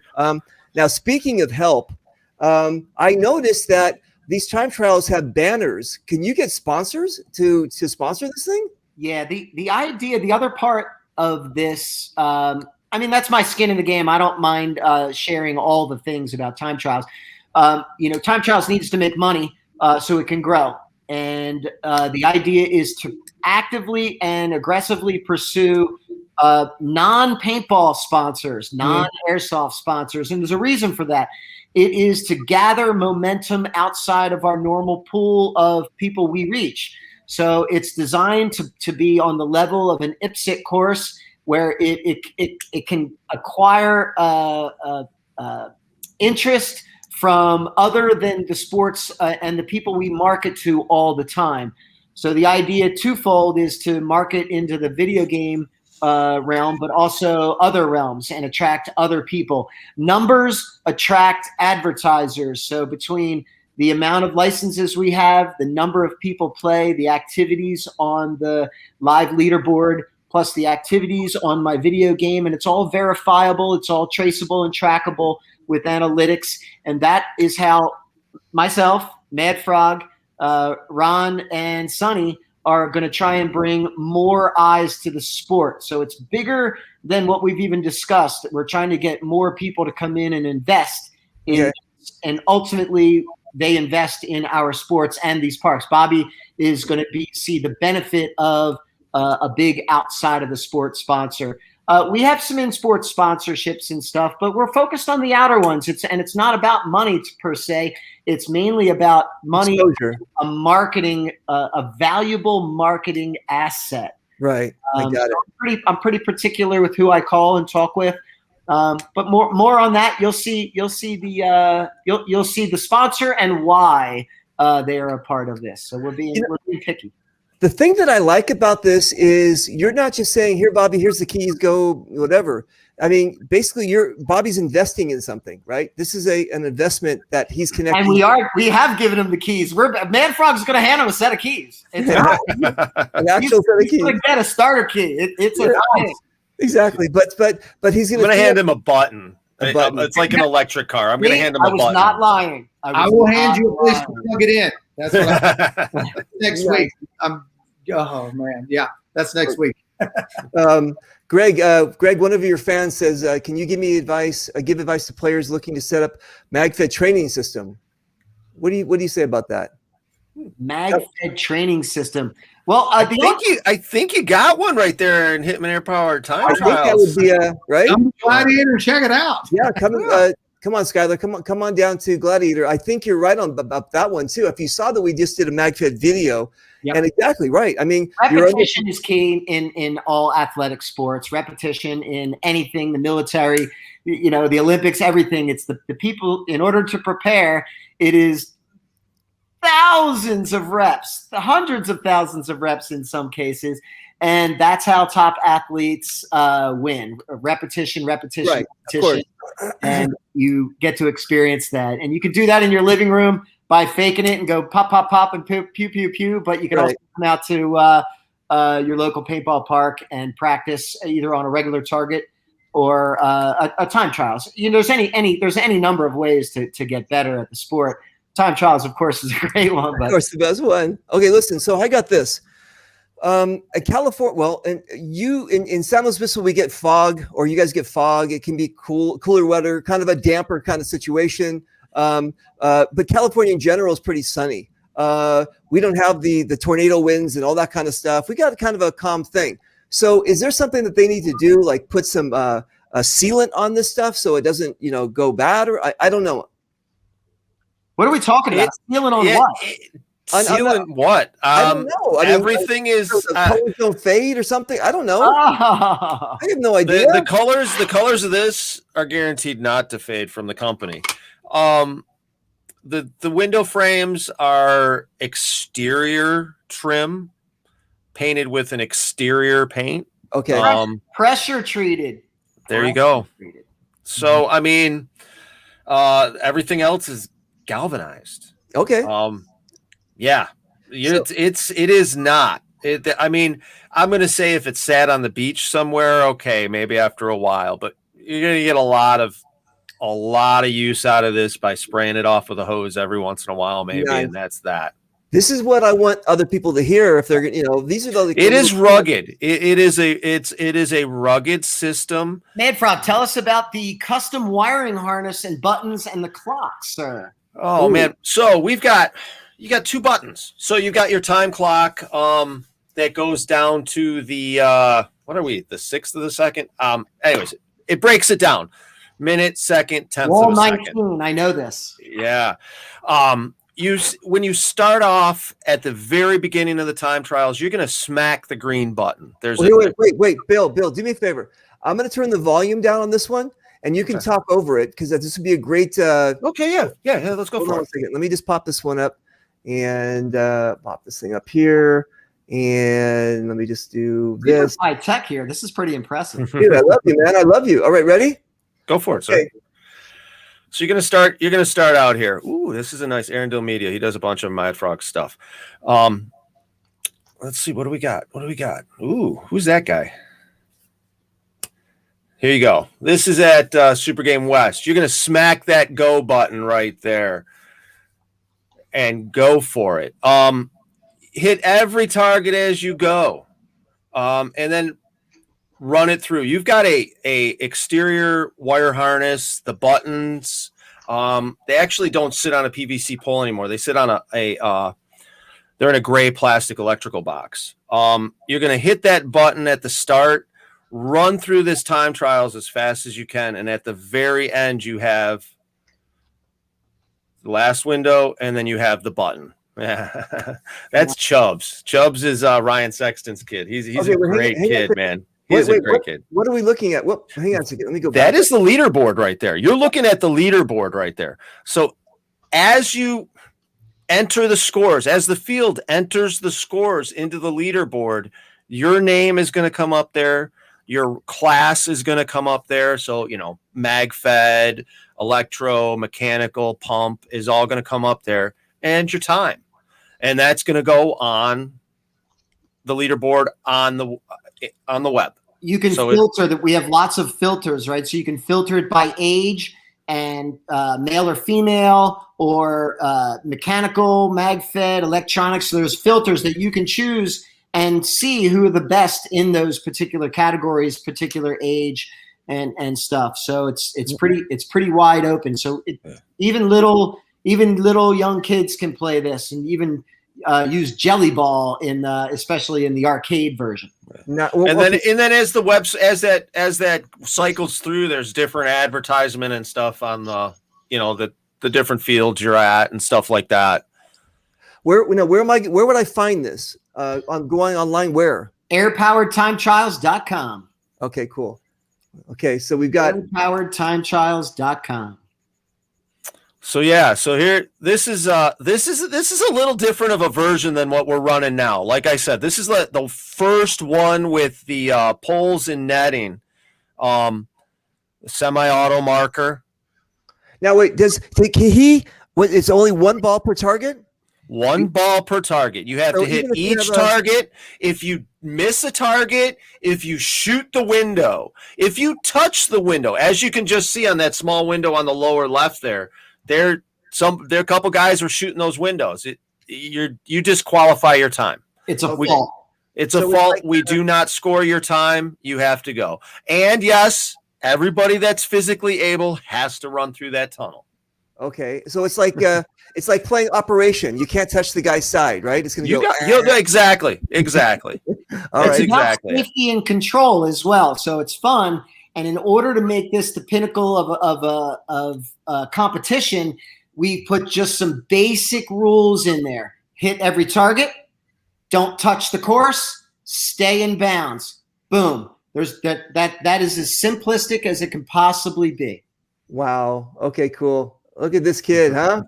Now speaking of help, I noticed that these time trials have banners. Can you get sponsors to sponsor this thing? Yeah, the idea, the other part of this, I mean, that's my skin in the game. I don't mind sharing all the things about time trials. Time trials needs to make money so it can grow. And the idea is to actively and aggressively pursue non-paintball sponsors, non-airsoft sponsors. And there's a reason for that. It is to gather momentum outside of our normal pool of people we reach. So it's designed to be on the level of an IPSC course where it can acquire interest from other than the sports and the people we market to all the time. So the idea twofold is to market into the video game realm, but also other realms and attract other people. Numbers attract advertisers. So between the amount of licenses we have, the number of people play, the activities on the live leaderboard, plus the activities on my video game, and it's all verifiable, it's all traceable and trackable with analytics. And that is how myself, Mad Frog, Ron, and Sonny are going to try and bring more eyes to the sport. So it's bigger than what we've even discussed. We're trying to get more people to come in and invest in, and ultimately they invest in our sports and these parks. Bobby is going to see the benefit of a big outside of the sport sponsor. We have some in-sport sponsorships and stuff, but we're focused on the outer ones. It's not about money per se. It's mainly about money, exposure. A marketing, a valuable marketing asset. Right. I got it. I'm pretty particular with who I call and talk with. But more on that. You'll see the sponsor and why they are a part of this. So we're being picky. The thing that I like about this is you're not just saying, "Here, Bobby, here's the keys, go whatever." I mean, basically, Bobby's investing in something, right? This is an investment that he's connecting. And we have given him the keys. Man Frog's going to hand him a set of keys. It's an actual set of keys. He's going to get a starter key. It's a thing. Exactly, but he's going to hand him a button. It's like an electric car. I'm going to hand him a button. I was not lying. I will hand you a place to plug it in. That's what next week. Oh man, yeah, that's next week. Greg, one of your fans says, "Can you give me advice? Give advice to players looking to set up MagFed training system." What do you say about that? MagFed training system. Well, I think you got one right there in Hitman Air Power Time Trials. I think that would be right. Come to Gladiator and check it out. Yeah, come on, Skylar. Come on down to Gladiator. I think you're right about that one too. If you saw that we just did a MagFed video. Yep. And exactly right. I mean, repetition is key in all athletic sports. Repetition in anything, the military, the Olympics, everything. It's the people, in order to prepare, it is thousands of reps, the hundreds of thousands of reps in some cases. And that's how top athletes win. Repetition, right, repetition. And you get to experience that. And you can do that in your living room by faking it and go pop, pop, pop, and pew, pew, pew, pew. But you can also come out to your local paintball park and practice either on a regular target or a time trials. There's any number of ways to get better at the sport. Time trials, of course, is a great one. But. Of course, the best one. Okay, listen. So I got this. At California, well, and you in San Luis Obispo, we get fog, or you guys get fog. It can be cooler weather, kind of a damper kind of situation. But California in general is pretty sunny. We don't have the tornado winds and all that kind of stuff. We got kind of a calm thing. So is there something that they need to do, like put some a sealant on this stuff so it doesn't, go bad? Or I don't know. What are we talking about? Sealing on what? Sealing what? I don't know. I mean, everything is the colors don't fade or something. I don't know. Oh. I have no idea. The colors of this are guaranteed not to fade from the company. The window frames are exterior trim, painted with an exterior paint. Okay. Pressure treated. There you go. So I mean, everything else is galvanized. Okay. Yeah, it is not. I mean, I'm going to say if it sat on the beach somewhere, okay, maybe after a while, but you're going to get a lot of use out of this by spraying it off with a hose every once in a while, maybe, Nice. and that's that. This is what I want other people to hear if they're, these are the. It is rugged. It is a rugged system. Mad Frog, tell us about the custom wiring harness and buttons and the clock, sir. Oh man, so you got 2 buttons. So you've got your time clock that goes down to the what are we? The 1/6 of the second. Anyways, it breaks it down. Minute, second, 10th of a 19, second. I know this. Yeah. When you start off at the very beginning of the time trials, you're going to smack the green button. Wait, Bill, do me a favor. I'm going to turn the volume down on this one, and you can talk over it because this would be a great. Okay, yeah. Let's go for it. Let me just pop this one up and pop this thing up here, and let me just do this. High tech here. This is pretty impressive. Dude, I love you, man. I love you. All right, ready? Go for it, sir. So you're gonna start out here. Ooh, this is a nice Arendelle Media. He does a bunch of Mad Frog stuff. Let's see, what do we got? Ooh, who's that guy? Here you go. This is at Super Game West. You're gonna smack that go button right there and go for it. Hit every target as you go, and then run it through. You've got a exterior wire harness. The buttons, they actually don't sit on a PVC pole anymore. They sit on they're in a gray plastic electrical box. You're going to hit that button at the start, run through this time trials as fast as you can, and at the very end you have the last window, and then you have the button. That's Chubbs. Chubbs is Ryan Sexton's kid. He's a great kid, man. He's a great kid. What are we looking at? Well, hang on a second. Let me go back. That is the leaderboard right there. You're looking at the leaderboard right there. So as you enter the scores, as the field enters the scores into the leaderboard, your name is going to come up there. Your class is going to come up there. So, mag-fed, electro, mechanical, pump is all going to come up there, and your time. And that's going to go on the leaderboard on the web. You can filter that. We have lots of filters, right? So you can filter it by age and male or female, or mechanical, mag-fed, electronics. So there's filters that you can choose and see who are the best in those particular categories, particular age, and stuff. So it's pretty wide open. So even little young kids can play this, and even use Jelly Ball especially in the arcade version. And then as that cycles through, there's different advertisement and stuff on the different fields you're at and stuff like that. Where would I find this? I'm going online. Where? airpoweredtimetrials.com. Okay, cool. Okay, so we've got airpoweredtimetrials.com. So here this is a little different of a version than what we're running now. Like I said, this is the first one with the poles and netting, semi-auto marker. Now wait, it's only one ball per target? One ball per target. You have to hit each target. If you miss a target, if you shoot the window, if you touch the window, as you can just see on that small window on the lower left there a couple guys were shooting those windows. You disqualify your time. It's a fault. It's a fault. We do not score your time. You have to go. And yes, everybody that's physically able has to run through that tunnel. Okay, so it's like playing Operation. You can't touch the guy's side, right? It's going to go. Exactly. All right. Exactly. Safety and control as well, so it's fun. And in order to make this the pinnacle of competition, we put just some basic rules in there. Hit every target. Don't touch the course. Stay in bounds. Boom. There's that is as simplistic as it can possibly be. Wow. Okay, cool. Look at this kid, huh?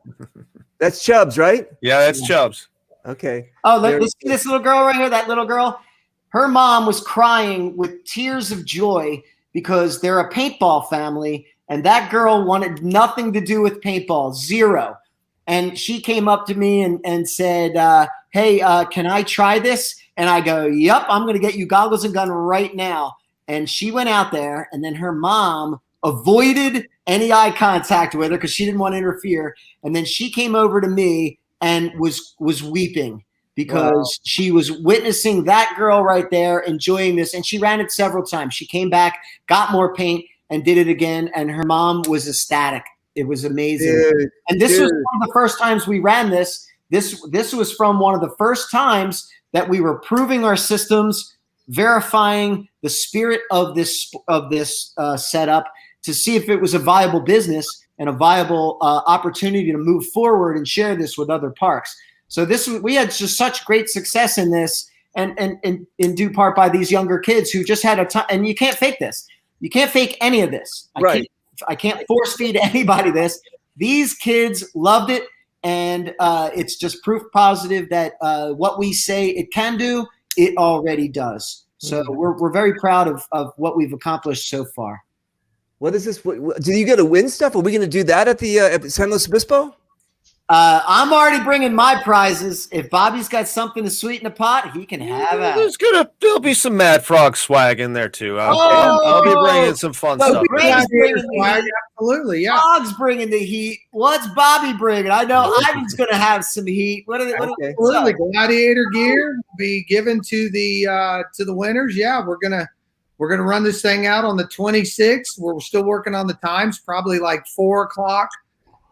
That's Chubbs, right? Yeah, that's Chubbs. Okay. Oh, let's see this little girl right here. That little girl. Her mom was crying with tears of joy because they're a paintball family, and that girl wanted nothing to do with paintball, zero. And she came up to me and said, hey, can I try this? And I go, yep, I'm going to get you goggles and gun right now. And she went out there, and then her mom avoided any eye contact with her because she didn't want to interfere. And then she came over to me and was weeping because she was witnessing that girl right there enjoying this. And she ran it several times. She came back, got more paint, and did it again. And her mom was ecstatic. It was amazing. Dude, and this was one of the first times we ran this. This was from one of the first times that we were proving our systems, verifying the spirit of this setup to see if it was a viable business and a viable opportunity to move forward and share this with other parks. So we had just such great success in this, and in due part by these younger kids who just had a time. And you can't fake this. You can't fake any of this. I can't force feed anybody this. These kids loved it, and it's just proof positive that what we say it can do, it already does. So we're very proud of what we've accomplished so far. What is this? Do you get to win stuff? Are we going to do that at the San Luis Obispo? I'm already bringing my prizes. If Bobby's got something to sweeten the pot, he can have it. There'll be some Mad Frog swag in there too. I'll be bringing some fun stuff. Absolutely, yeah. Frog's bringing the heat. What's Bobby bringing? I know Ivan's going to have some heat. What are they? Absolutely, gladiator gear will be given to the winners. Yeah, we're gonna run this thing out on the 26th. We're still working on the times. Probably like 4 o'clock.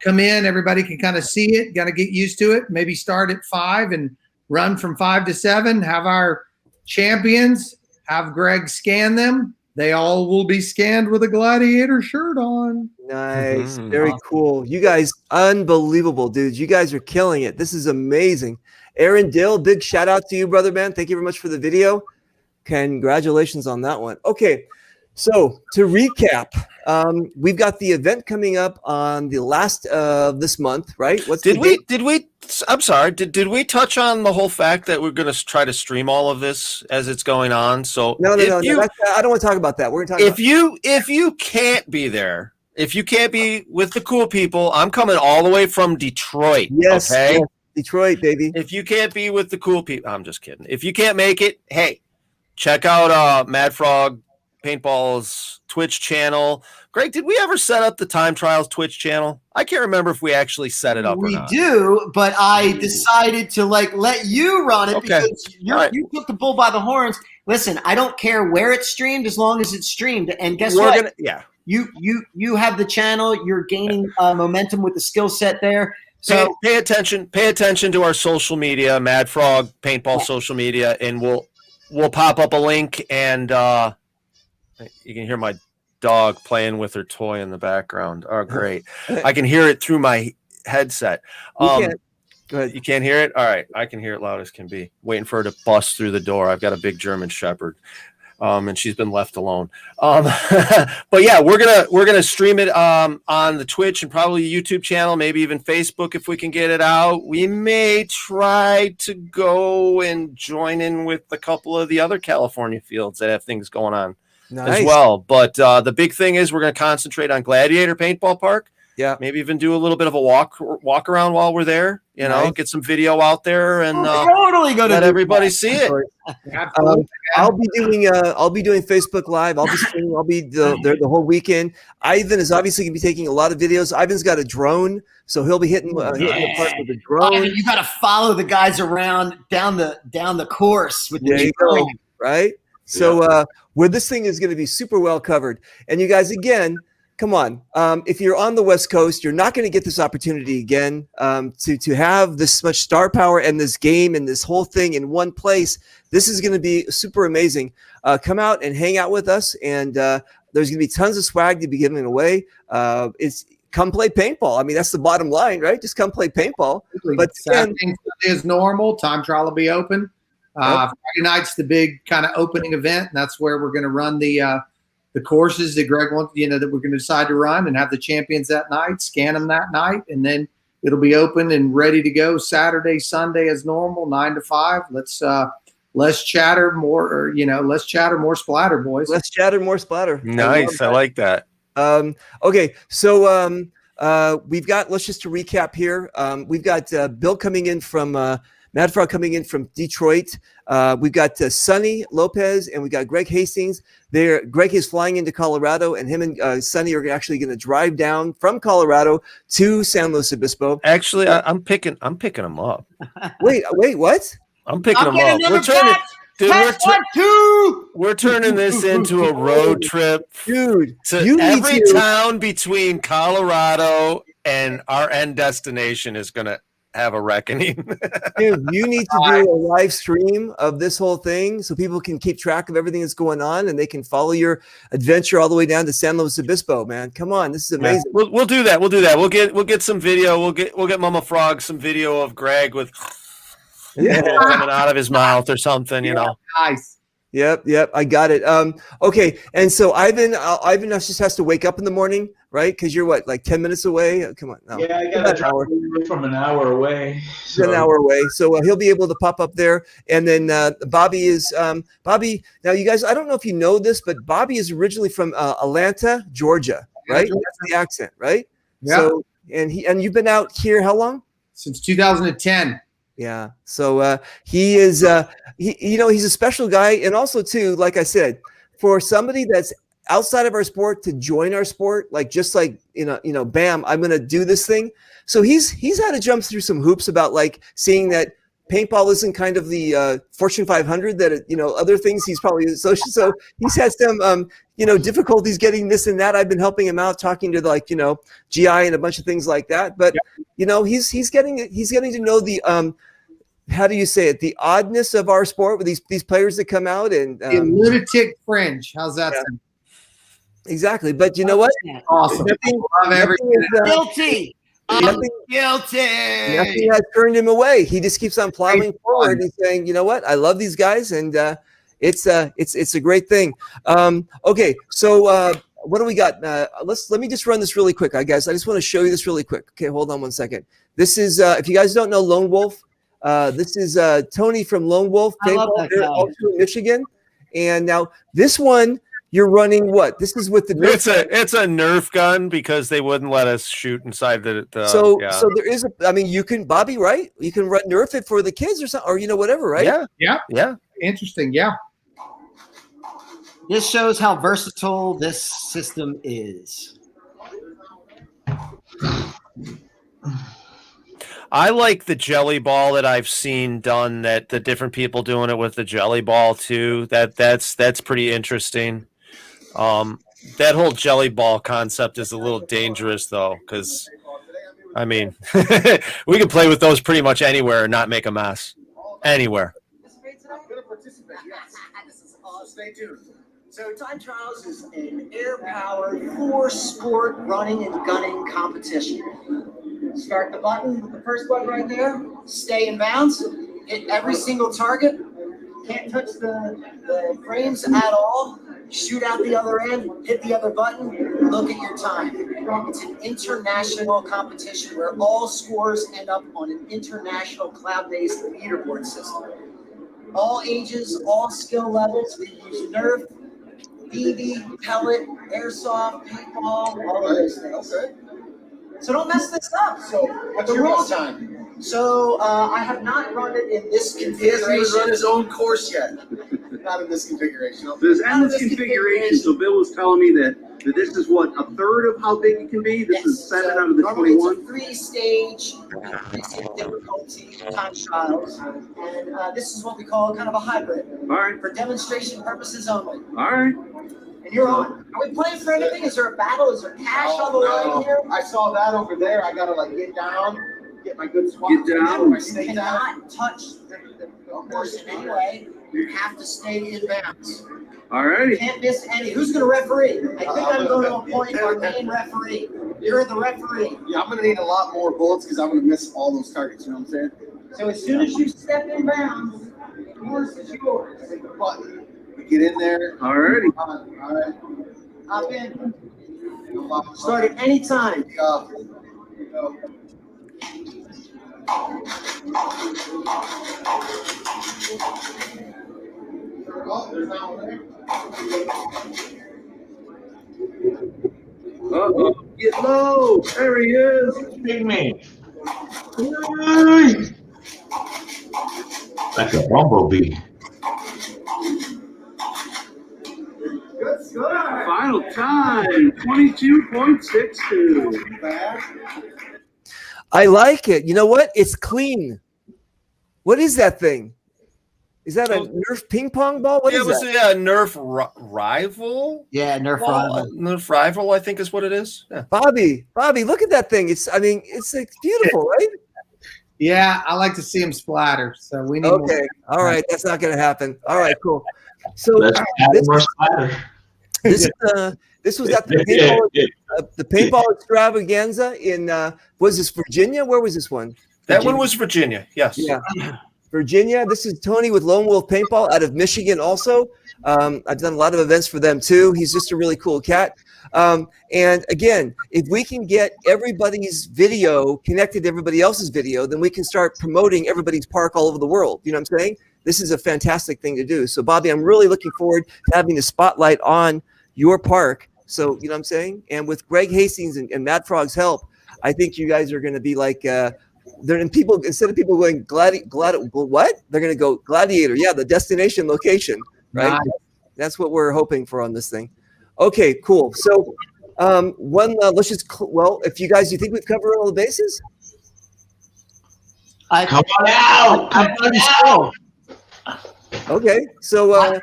Come in, everybody can kind of see it, got to get used to it. Maybe start at 5 and run from 5 to 7. Have our champions, have Greg scan them. They all will be scanned with a gladiator shirt on. Nice. Very cool. You guys, unbelievable, dudes. You guys are killing it. This is amazing. Aaron Dill, big shout out to you, brother, man. Thank you very much for the video. Congratulations on that one. Okay. So to recap, we've got the event coming up on the last of this month, right? Did we touch on the whole fact that we're going to try to stream all of this as it's going on? So no, I don't want to talk about that. We're going to talk if you can't be there, if you can't be with the cool people, I'm coming all the way from Detroit. Yes, okay? Yes, Detroit, baby. If you can't be with the cool people, I'm just kidding. If you can't make it, hey, check out Mad Frog Paintball's Twitch channel. Greg, did we ever set up the Time Trials Twitch channel? I can't remember if we actually set it up or not. We do, but I decided to let you run it because you took the bull by the horns. Listen, I don't care where it's streamed as long as it's streamed. And guess what? You have the channel. You're gaining momentum with the skill set there. So pay attention to our social media, Mad Frog Paintball social media, and we'll pop up a link, and you can hear my dog playing with her toy in the background. Oh, great. I can hear it through my headset. Go ahead. You can't hear it? All right. I can hear it loud as can be. Waiting for her to bust through the door. I've got a big German Shepherd, and she's been left alone. But yeah, we're gonna stream it on the Twitch and probably YouTube channel, maybe even Facebook if we can get it out. We may try to go and join in with a couple of the other California fields that have things going on. Nice. As well. But the big thing is we're going to concentrate on Gladiator Paintball Park. Yeah. Maybe even do a little bit of a walk around while we're there, get some video out there and totally let everybody see it. I'll be doing Facebook Live. I'll be streaming. I'll be there the whole weekend. Ivan is obviously going to be taking a lot of videos. Ivan's got a drone, so he'll be hitting the park with a drone. You got to follow the guys around down the course with the drone. Right? So where this thing is going to be super well covered. And you guys, again, come on. If you're on the West Coast, you're not going to get this opportunity again to have this much star power and this game and this whole thing in one place. This is going to be super amazing. Come out and hang out with us. And there's going to be tons of swag to be giving away. come play paintball. I mean, that's the bottom line, right? Just come play paintball. But Saturday and Sunday is normal. Time trial will be open. Friday night's the big kind of opening event, and that's where we're going to run the courses that Greg wants, that we're going to decide to run and have the champions that night, scan them that night, and then it'll be open and ready to go Saturday, Sunday as normal, 9 to 5. Let's less chatter, more, less chatter, more splatter, boys. Less chatter, more splatter. Nice. I like that. Okay, so we've got, let's just to recap here. We've got Bill coming in from Mad Frog coming in from Detroit. We've got Sonny Lopez and we got Greg Hastings. Greg is flying into Colorado, and him and Sonny are actually going to drive down from Colorado to San Luis Obispo. Actually, I'm picking them up. Wait, what? I'm picking them up. We're turning this into a road trip, dude. To every town between Colorado and our end destination is going to have a reckoning. Dude, you need to do a live stream of this whole thing so people can keep track of everything that's going on and they can follow your adventure all the way down to San Luis Obispo, man. Come on, this is amazing. Yeah. We'll do that. We'll get some video. We'll get Mama Frog some video of Greg with coming out of his mouth or something, Nice. Yep. I got it. Okay. And so Ivan just has to wake up in the morning, right? Because you're what, like 10 minutes away? Come on. No. Yeah, I got to drive from an hour away. So. An hour away. So he'll be able to pop up there. And then Bobby is Bobby. Now, you guys, I don't know if you know this, but Bobby is originally from Atlanta, Georgia, right? Yeah, that's the accent, right? Yeah. So, and you've been out here how long? Since 2010. Yeah. So he is he's a special guy. And also too, like I said, for somebody that's outside of our sport to join our sport, bam, I'm going to do this thing. So he's had to jump through some hoops about like seeing that paintball isn't kind of the Fortune 500 that, other things he's probably associated. So he's had some, difficulties getting this and that. I've been helping him out, talking to GI and a bunch of things like that. But, he's getting to know the, how do you say it? The oddness of our sport with these players that come out and the lunatic fringe. How's that sound? Exactly. But you know what? Awesome. Guilty. Nothing has turned him away. He just keeps on plowing forward and saying, you know what? I love these guys, and it's a great thing. Okay, so what do we got? Let me just run this really quick, guys. I just want to show you this really quick. Okay, hold on one second. This is if you guys don't know Lone Wolf, this is Tony from Lone Wolf, also in Michigan, and now this one. You're running what? This is with the Nerf. It's a Nerf gun because they wouldn't let us shoot inside the so there is you can, Bobby, right? You can Nerf it for the kids or something, or whatever, right? Yeah. Interesting. Yeah. This shows how versatile this system is. I like the jelly ball that I've seen done. That the different people doing it with the jelly ball too. That's pretty interesting. That whole jelly ball concept is a little dangerous though, because we can play with those pretty much anywhere and not make a mess. Anywhere. Stay tuned. So time trials is an air-powered 4-sport running and gunning competition. Start the button with the first button right there. Stay in bounds. Hit every single target. Can't touch the frames at all. Shoot out the other end. Hit the other button. Look at your time. It's an international competition where all scores end up on an international cloud-based leaderboard system. All ages, all skill levels. We use Nerf, BB, pellet, airsoft, paintball, all of those things. Okay. So don't mess this up. So what's your rules time? So I have not run it in this configuration. He hasn't even run his own course yet. Not in this configuration. There's endless configuration. So Bill was telling me that this is what, a third of how big it can be? This is 7 out of the 21? It's a 3-stage difficulty time trials. And this is what we call kind of a hybrid. All right. For demonstration purposes only. All right. And you're on. Are we playing for anything? Is there a battle? Is there cash on the line here? I saw that over there. I gotta get down. get my good swap. Get down. You cannot touch the course in any way. You have to stay in bounds. All righty. You can't miss any. Who's going to referee? I think I'm going to appoint our main referee. You're the referee. Yeah, I'm gonna need a lot more bullets because I'm gonna miss all those targets. You know what I'm saying? So as soon as you step in bounds, the course is yours. Hit the button. We get in there. All righty. All right. Hop in. Start at any time. Go. Oh, there's not one there. Uh-oh. Get low. There he is. Big man. Like a bumblebee. Final time, 22.62. I like it. You know what? It's clean. What is that thing? Is that a Nerf ping pong ball? What is that? Yeah, Nerf rival. Yeah, Nerf Well, rival. Nerf rival, I think is what it is. Yeah. Bobby, look at that thing. It's like beautiful, right? Yeah, I like to see them splatter. So we need Okay. more. All right. That's not going to happen. All right, cool. So Let's add more splatter. this was at the paintball extravaganza in was this Virginia? Where was this one? That one was Virginia. Yes. Yeah. Virginia. This is Tony with Lone Wolf Paintball out of Michigan also. I've done a lot of events for them too. He's just a really cool cat. And again, if we can get everybody's video connected to everybody else's video, then we can start promoting everybody's park all over the world. You know what I'm saying? This is a fantastic thing to do. So Bobby, I'm really looking forward to having the spotlight on your park. So, you know what I'm saying? And with Greg Hastings and Mad Frog's help, I think you guys are going to be like, instead of people going what? They're going to go Gladiator. Yeah, the destination location, right? Nice. That's what we're hoping for on this thing. Okay, cool. So, let's just, if you guys, you think we've covered all the bases? Come on out! Come on out! Okay, so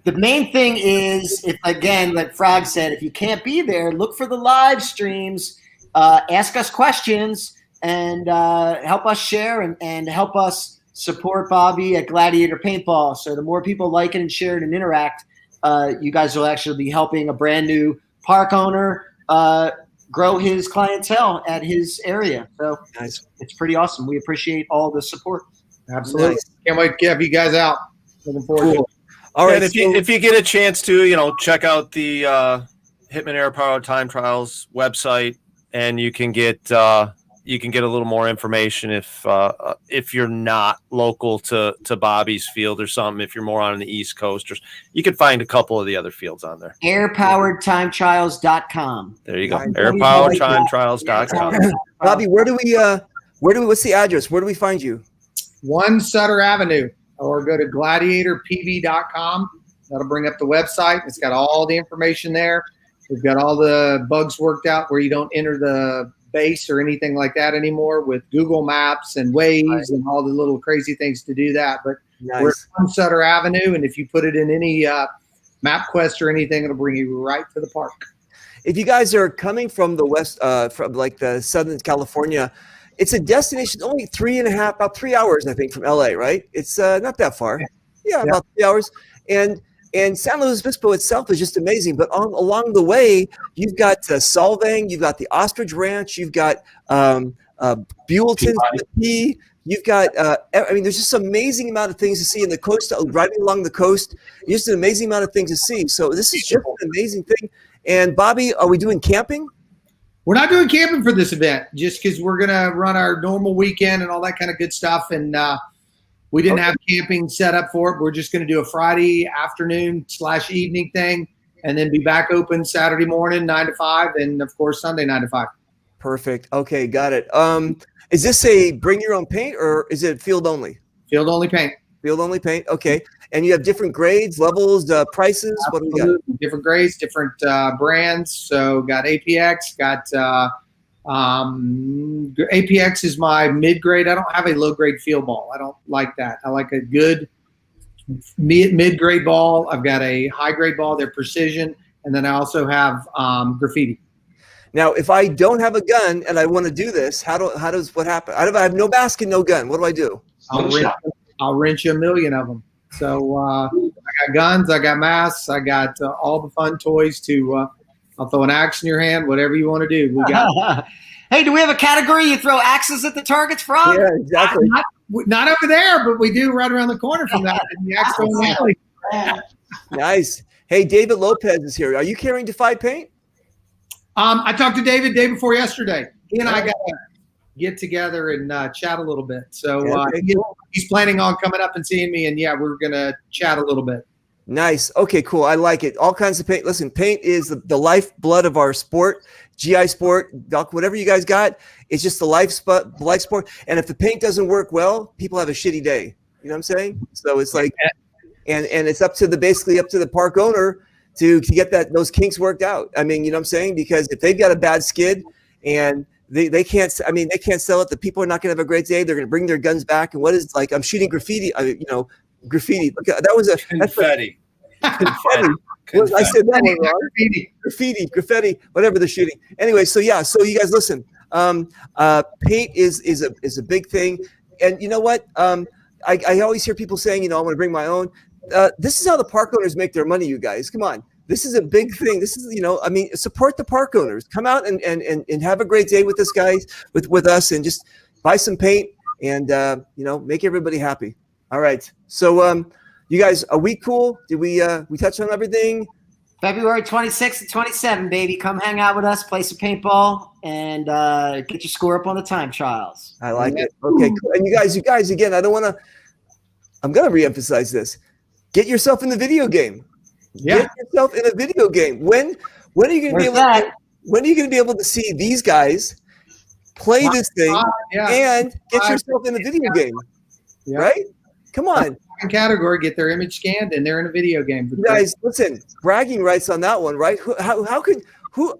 the main thing is, if again, like Frog said, if you can't be there, look for the live streams, ask us questions, and help us share and help us support Bobby at Gladiator Paintball. So the more people like it and share it and interact, you guys will actually be helping a brand new park owner grow his clientele at his area. So nice. It's pretty awesome. We appreciate all the support. Absolutely. Nice. Can't wait to have you guys out. Looking forward to it. All right. And if you get a chance to, check out the Hitman Air Power Time Trials website, and you can get a little more information if you're not local to Bobby's field or something. If you're more on the East Coast, or you can find a couple of the other fields on there. airpoweredtimetrials.com. There you go. airpoweredtimetrials.com. Bobby, what's the address? Where do we find you? 1 Sutter Avenue, or go to gladiatorpv.com. That'll bring up the website. It's got all the information there. We've got all the bugs worked out where you don't enter the base or anything like that anymore with Google Maps and Waze and all the little crazy things to do that. But we're at 1 Sutter Avenue, and if you put it in any MapQuest or anything, it'll bring you right to the park. If you guys are coming from the west, from like the Southern California, it's a destination only about 3 hours, I think, from LA, right? It's not that far. Yeah, about 3 hours. And San Luis Obispo itself is just amazing. But along the way, you've got Solvang, you've got the Ostrich Ranch, you've got Buellton, you've got, there's just an amazing amount of things to see in the coast, driving along the coast, just an amazing amount of things to see. So this is just an amazing thing. And Bobby, are we doing camping? We're not doing camping for this event just because we're going to run our normal weekend and all that kind of good stuff. And we didn't have camping set up for it. We're just going to do a Friday afternoon / evening thing and then be back open Saturday morning, 9 to 5. And, of course, Sunday, 9 to 5. Perfect. Okay, got it. Is this a bring your own paint or is it field only? Field only paint. Field only paint. Okay. And you have different grades, levels, prices. Absolutely. What do we got? Different grades, different brands. So got APX, got APX is my mid-grade. I don't have a low-grade field ball. I don't like that. I like a good mid-grade ball. I've got a high-grade ball. They're precision. And then I also have graffiti. Now, if I don't have a gun and I want to do this, how does what happen? I have no mask and no gun. What do I do? I'll rent you 1 million of them. So I got guns, I got masks, I got all the fun toys to. I'll throw an axe in your hand, whatever you want to do. We got. Hey, do we have a category you throw axes at the targets from? Yeah, exactly. Not over there, but we do right around the corner from that. In the axe throwing alley. Nice. Hey, David Lopez is here. Are you carrying Defy paint? I talked to David day before yesterday. He and I got to get together and chat a little bit. So he's planning on coming up and seeing me, and we're gonna chat a little bit. Nice. Okay, cool. I like it. All kinds of paint. Listen, paint is the lifeblood of our sport, GI sport, Doc, whatever you guys got. It's just the life sport. And if the paint doesn't work well, people have a shitty day. You know what I'm saying? So it's like, and it's basically up to the park owner to get those kinks worked out. I mean, you know what I'm saying? Because if they've got a bad skid and they can't sell it, the people are not going to have a great day. They're going to bring their guns back. And what is, like, I'm shooting graffiti, graffiti. Look, that was a confetti. Confetti. I said that one wrong. Graffiti, whatever they're shooting. Anyway, so you guys listen. Paint is a big thing, and you know what? I always hear people saying, I want to bring my own. This is how the park owners make their money, you guys. Come on. This is a big thing. This is, support the park owners. Come out and have a great day with this guys, with us, and just buy some paint and make everybody happy. All right. So you guys, are we cool? Did we touch on everything? February 26th and 27th, baby. Come hang out with us, play some paintball, and get your score up on the time trials. I like it. Okay, cool. And you guys, again, I'm going to reemphasize this. Get yourself in the video game. Yeah. Get yourself in a video game. When are you going to be able to see these guys play this thing and get yourself in a video game? Yeah. Right? Come on. Category, get their image scanned, and they're in a video game. You guys, listen, bragging rights on that one, right? How could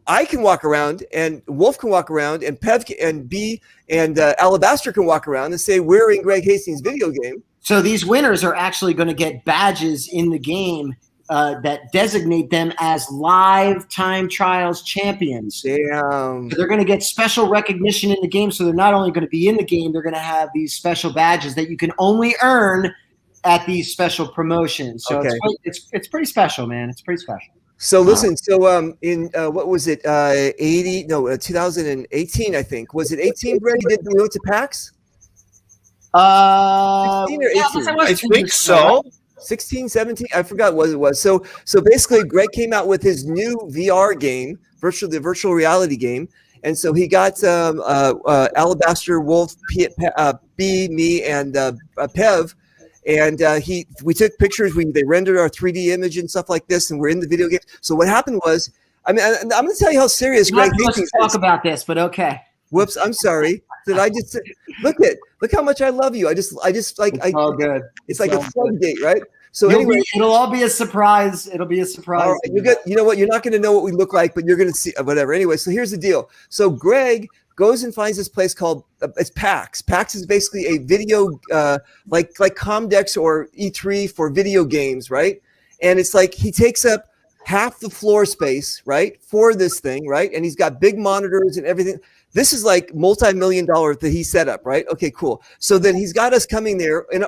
I can walk around, and Wolf can walk around, and Pev and B and Alabaster can walk around and say we're in Greg Hastings' video game. So these winners are actually going to get badges in the game that designate them as live time trials champions. Damn. So they're going to get special recognition in the game. So they're not only going to be in the game, they're going to have these special badges that you can only earn at these special promotions. So it's pretty special, man. It's pretty special. So listen, in what was it? 2018, I think. Was it 18, Greg? You went to PAX? 16 or 18? I think so. 16, 17, I forgot what it was. So basically, Greg came out with his new VR game, the virtual reality game, and so he got Alabaster, Wolf, B, me, and Pev, and we took pictures. They rendered our 3D image and stuff like this, and we're in the video game. So what happened was, I'm going to tell you how serious Greg Hastings is. Talk about this, but okay. Whoops, I'm sorry. Did I just look how much I love you? I just like it's all good. It's like a floodgate, right? So anyway, it'll all be a surprise. It'll be a surprise. All right, you're good. You know what? You're not going to know what we look like, but you're going to see whatever. Anyway, so here's the deal. So Greg goes and finds this place called it's PAX. PAX is basically a video like Comdex or E3 for video games, right? And it's like he takes up half the floor space, right, for this thing, right? And he's got big monitors and everything. This is like multi-million-dollar that he set up, right? Okay, cool. So then he's got us coming there in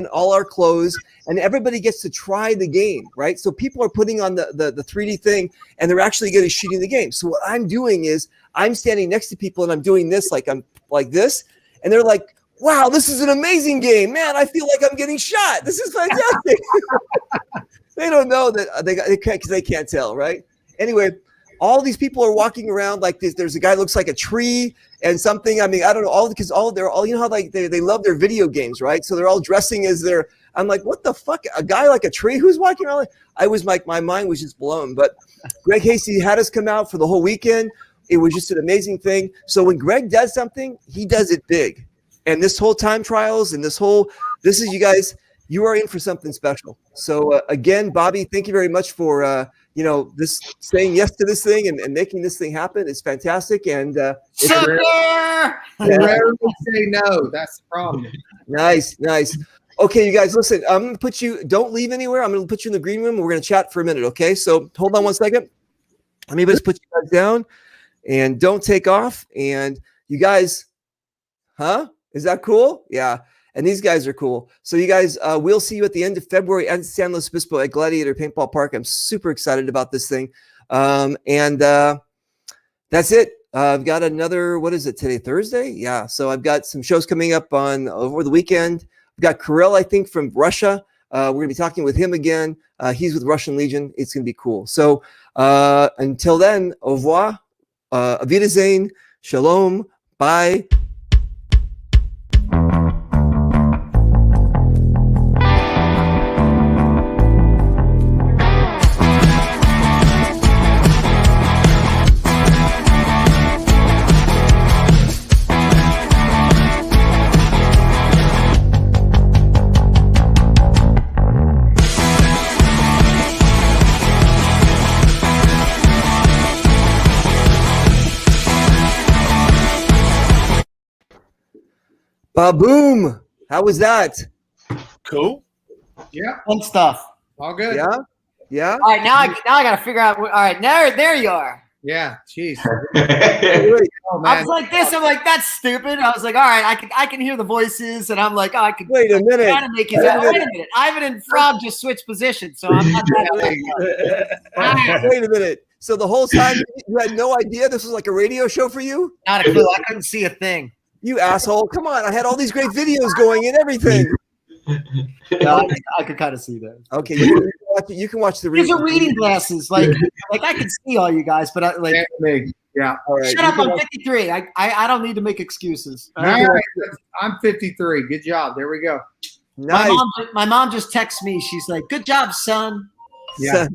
all our clothes, and everybody gets to try the game, right? So people are putting on the 3D thing, and they're actually getting shooting the game. So what I'm doing is I'm standing next to people, and I'm doing this I'm like this, and they're like, wow, this is an amazing game. Man, I feel like I'm getting shot. This is fantastic. They don't know that because they can't tell, right? Anyway, all these people are walking around like this. There's a guy who looks like a tree and something. I mean, I don't know, they're all, you know how like they love their video games, right? So they're all dressing as I'm like, what the fuck? A guy like a tree who's walking around? I was like, my mind was just blown. But Greg Hastings had us come out for the whole weekend. It was just an amazing thing. So when Greg does something, he does it big. And this whole time trials and this is, you guys, you are in for something special. So again, Bobby, thank you very much for this saying yes to this thing and making this thing happen. It's fantastic. And rarely say no. That's the problem. Nice. Okay, you guys, listen. I'm gonna put you. Don't leave anywhere. I'm gonna put you in the green room. And we're gonna chat for a minute. Okay. So hold on one second. Let me just put you guys down. and don't take off. And you guys, huh? Is that cool? Yeah. And these guys are cool. So you guys, we'll see you at the end of February at San Luis Obispo at Gladiator Paintball Park. I'm super excited about this thing. And that's it. I've got another, what is it today? Thursday? Yeah. So I've got some shows coming up on over the weekend. I've got Kirill, I think, from Russia. We're going to be talking with him again. He's with Russian Legion. It's going to be cool. So until then, au revoir, auf Wiedersehen, shalom, bye. Ba-boom. How was that? Cool. Yeah. Fun stuff. All good. Yeah. Yeah. All right, now I got to figure out. All right, there you are. Yeah. Jeez. Oh, I was like this. I'm like, that's stupid. I was like, all right, I can hear the voices, and I'm like, oh, I can. Wait a minute. Wait a minute. Ivan and Frog just switched positions, so I'm not Wait a minute. So the whole time you had no idea this was like a radio show for you? Not a clue. I couldn't see a thing. You asshole. Come on. I had all these great videos going and everything. No, I could kind of see that. Okay. You can watch the These are reading glasses. Like I can see all you guys, but yeah. All right. Shut up. I'm 53. I don't need to make excuses. All right. I'm 53. Good job. There we go. Nice. My mom just texts me. She's like, good job, son. Yeah.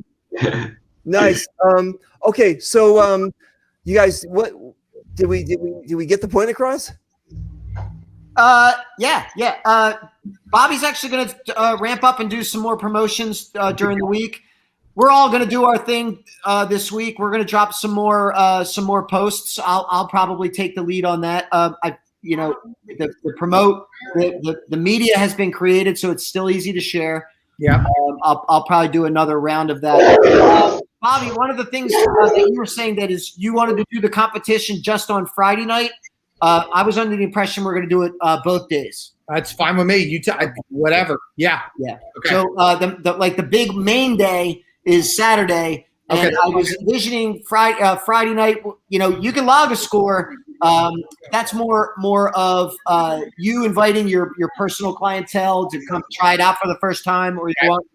Nice. Okay. So you guys, what did we get the point across? Yeah. Bobby's actually going to ramp up and do some more promotions during the week. We're all going to do our thing this week. We're going to drop some more posts. I'll probably take the lead on that. The promote the media has been created, so it's still easy to share. Yeah. I'll probably do another round of that. Bobby, one of the things that you were saying that is you wanted to do the competition just on Friday night. I was under the impression we're going to do it both days. That's fine with me. You whatever. Yeah. Yeah. Okay. So the big main day is Saturday, and Okay. I was envisioning Friday night. You know, you can log a score. That's more of you inviting your personal clientele to come try it out for the first time, or you want.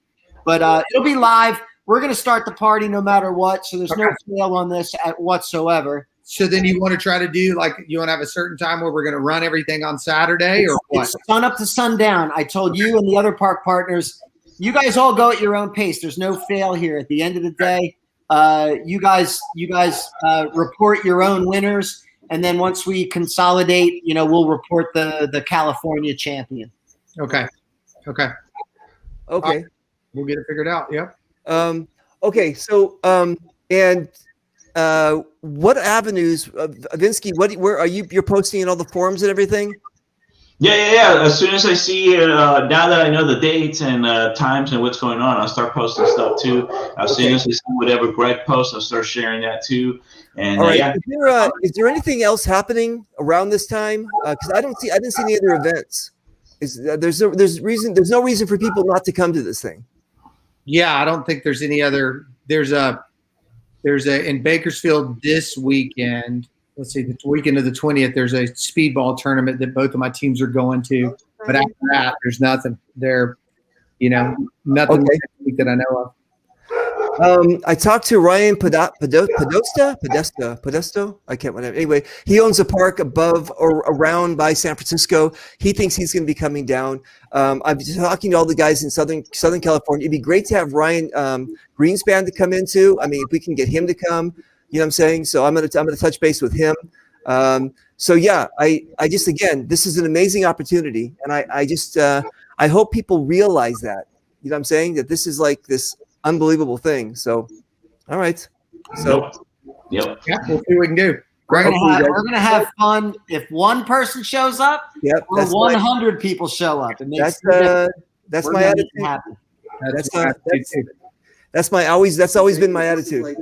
But it'll be live. We're going to start the party no matter what. So there's no fail on this whatsoever. So then you want to try to do you want to have a certain time where we're going to run everything on Saturday or what? It's sun up to sundown. I told you and the other park partners, you guys all go at your own pace. There's no fail here. At the end of the day, you guys report your own winners, and then once we consolidate, we'll report the California champion. Okay. We'll get it figured out. Yep. Okay. So and what avenues, Vinsky? Where are you? You're posting in all the forums and everything. Yeah. As soon as I see, now that I know the dates and times and what's going on, I'll start posting stuff too. As soon as I see whatever Greg posts, I'll start sharing that too. And all right. yeah. Is there anything else happening around this time? Because I didn't see any other events. There's no reason for people not to come to this thing. Yeah, I don't think there's any other. There's a in Bakersfield this weekend. Let's see, the weekend of the 20th. There's a speedball tournament that both of my teams are going to. But after that, there's nothing. Nothing this week that I know of. I talked to Ryan Podesto. I can't remember. Anyway, he owns a park above or around by San Francisco. He thinks he's going to be coming down. I'm talking to all the guys in Southern California. It'd be great to have Ryan Greenspan to come into. I mean, if we can get him to come, you know what I'm saying? So I'm gonna touch base with him. So yeah, I just, again, this is an amazing opportunity, and I hope people realize that. You know what I'm saying? That this is like this unbelievable thing. So, all right. So, yep. Yeah, we'll see what we can do. We're gonna have fun. If one person shows up, or 100 people show up, it makes that's my attitude. That's always been my attitude.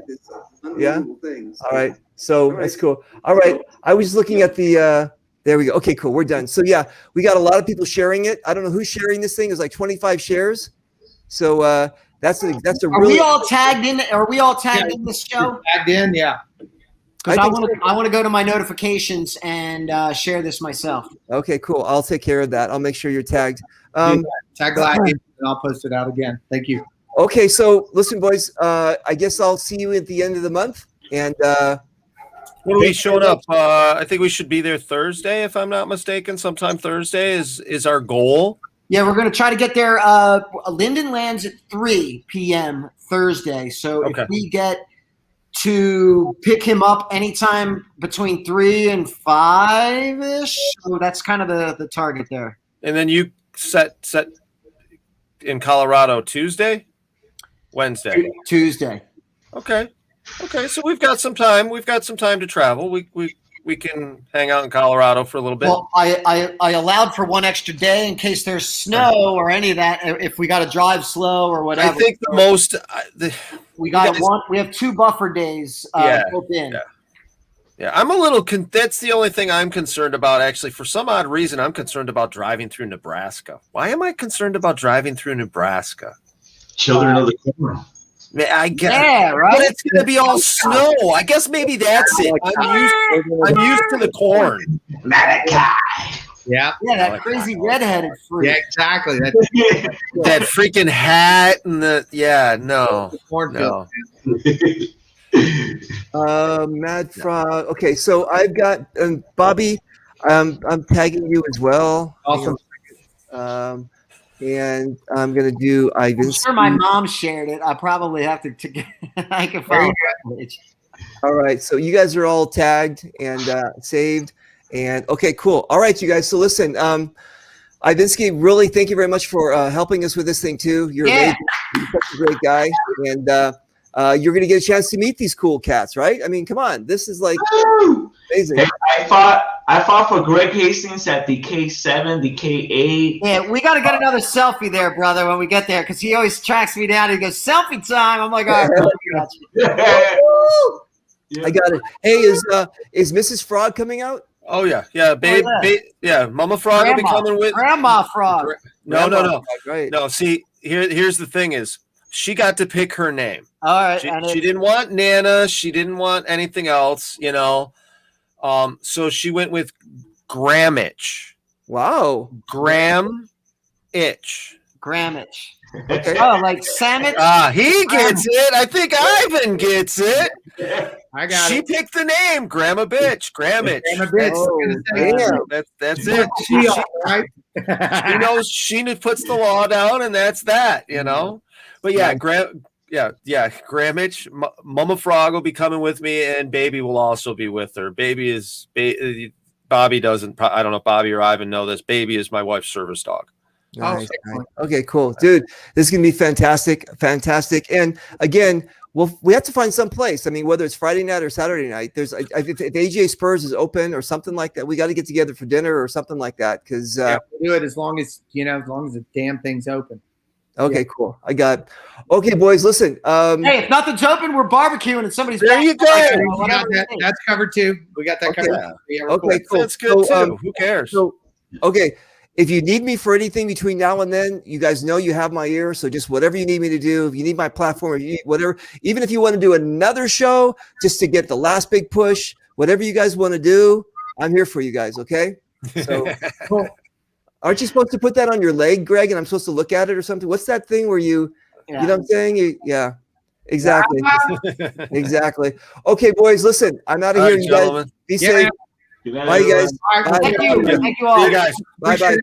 unbelievable things. All right. So that's cool. All right. I was just looking at the. There we go. Okay, cool. We're done. So yeah, we got a lot of people sharing it. I don't know who's sharing this thing. It's like 25 shares. So that's a Are really. we all tagged in? Are we all tagged in this show? Tagged in, yeah. Because I want to go to my notifications and share this myself. Okay, cool. I'll take care of that. I'll make sure you're tagged. Tag live, and I'll post it out again. Thank you. Okay, so listen, boys. I guess I'll see you at the end of the month. And when are we showing up? I think we should be there Thursday, if I'm not mistaken. Sometime Thursday is our goal. Yeah, we're going to try to get there. Lyndon lands at 3 p.m. Thursday. So if we get to pick him up anytime between 3 and 5-ish, so that's kind of the target there. And then you set in Colorado Wednesday? Tuesday. Okay. So we've got some time. We've got some time to travel. We can hang out in Colorado for a little bit. Well, I allowed for one extra day in case there's snow or any of that. If we got to drive slow or whatever. I think the most we have 2 buffer days built in. Yeah, I'm a little. That's the only thing I'm concerned about. Actually, for some odd reason, I'm concerned about driving through Nebraska. Why am I concerned about driving through Nebraska? Children of the corn. I guess. Yeah, right. But it's going to be all snow. I guess maybe that's it. I'm used to the corn. Malachi. Yeah. Yeah, that crazy redheaded freak. Yeah, exactly. That freaking hat and no. Mad Frog. Okay, so I've got Bobby. I'm tagging you as well. Awesome. And I'm gonna do. I'm sure my mom shared it. I probably have to get. I can follow that page. All right, so you guys are all tagged and saved, and okay, cool. All right, you guys. So listen, Ivinsky, really, thank you very much for helping us with this thing too. You're amazing. You're such a great guy, and you're gonna get a chance to meet these cool cats, right? I mean, come on, this is like amazing. Hey, I fought for Greg Hastings at the K7, the K8. Yeah, we got to get another selfie there, brother, when we get there, because he always tracks me down. He goes, selfie time. I'm like, all right, I got it. Hey, is Mrs. Frog coming out? Oh yeah, babe, Mama Frog will be coming with Grandma Frog. No. Frog, right. No, see, here's the thing is, she got to pick her name. All right. She didn't want Nana. She didn't want anything else, so she went with Grammich. Wow. Grammich. Okay. Oh, like Samet? He gets it. I think Ivan gets it. I got She it. picked the name. Grammich. Grammich. That's it. Right? She knows she puts the law down, and that's that, But yeah, Grammich, Mama Frog will be coming with me, and Baby will also be with her. Bobby doesn't. I don't know if Bobby or Ivan know this. Baby is my wife's service dog. Nice. Okay, cool, dude. This is gonna be fantastic. And again, we have to find some place. I mean, whether it's Friday night or Saturday night. If AJ Spurs is open or something like that, we got to get together for dinner or something like that. Because we'll do it as long as the damn thing's open. Okay, cool. I got it. Okay, boys, listen. Hey, if nothing's open, we're barbecuing and somebody's there. You go. We got that. That's covered too. We got that covered. Yeah, okay, cool. That's good too. Who cares? Okay. If you need me for anything between now and then, you guys know you have my ear. So just whatever you need me to do, if you need my platform, if you need whatever, even if you want to do another show just to get the last big push, whatever you guys want to do, I'm here for you guys. Okay. So aren't you supposed to put that on your leg, Greg? And I'm supposed to look at it or something? What's that thing where you know what I'm saying? Yeah, exactly. Exactly. Okay, boys, listen, I'm out of here. You guys be safe. Bye, you guys. Thank you. Thank you all. See you guys. Bye-bye.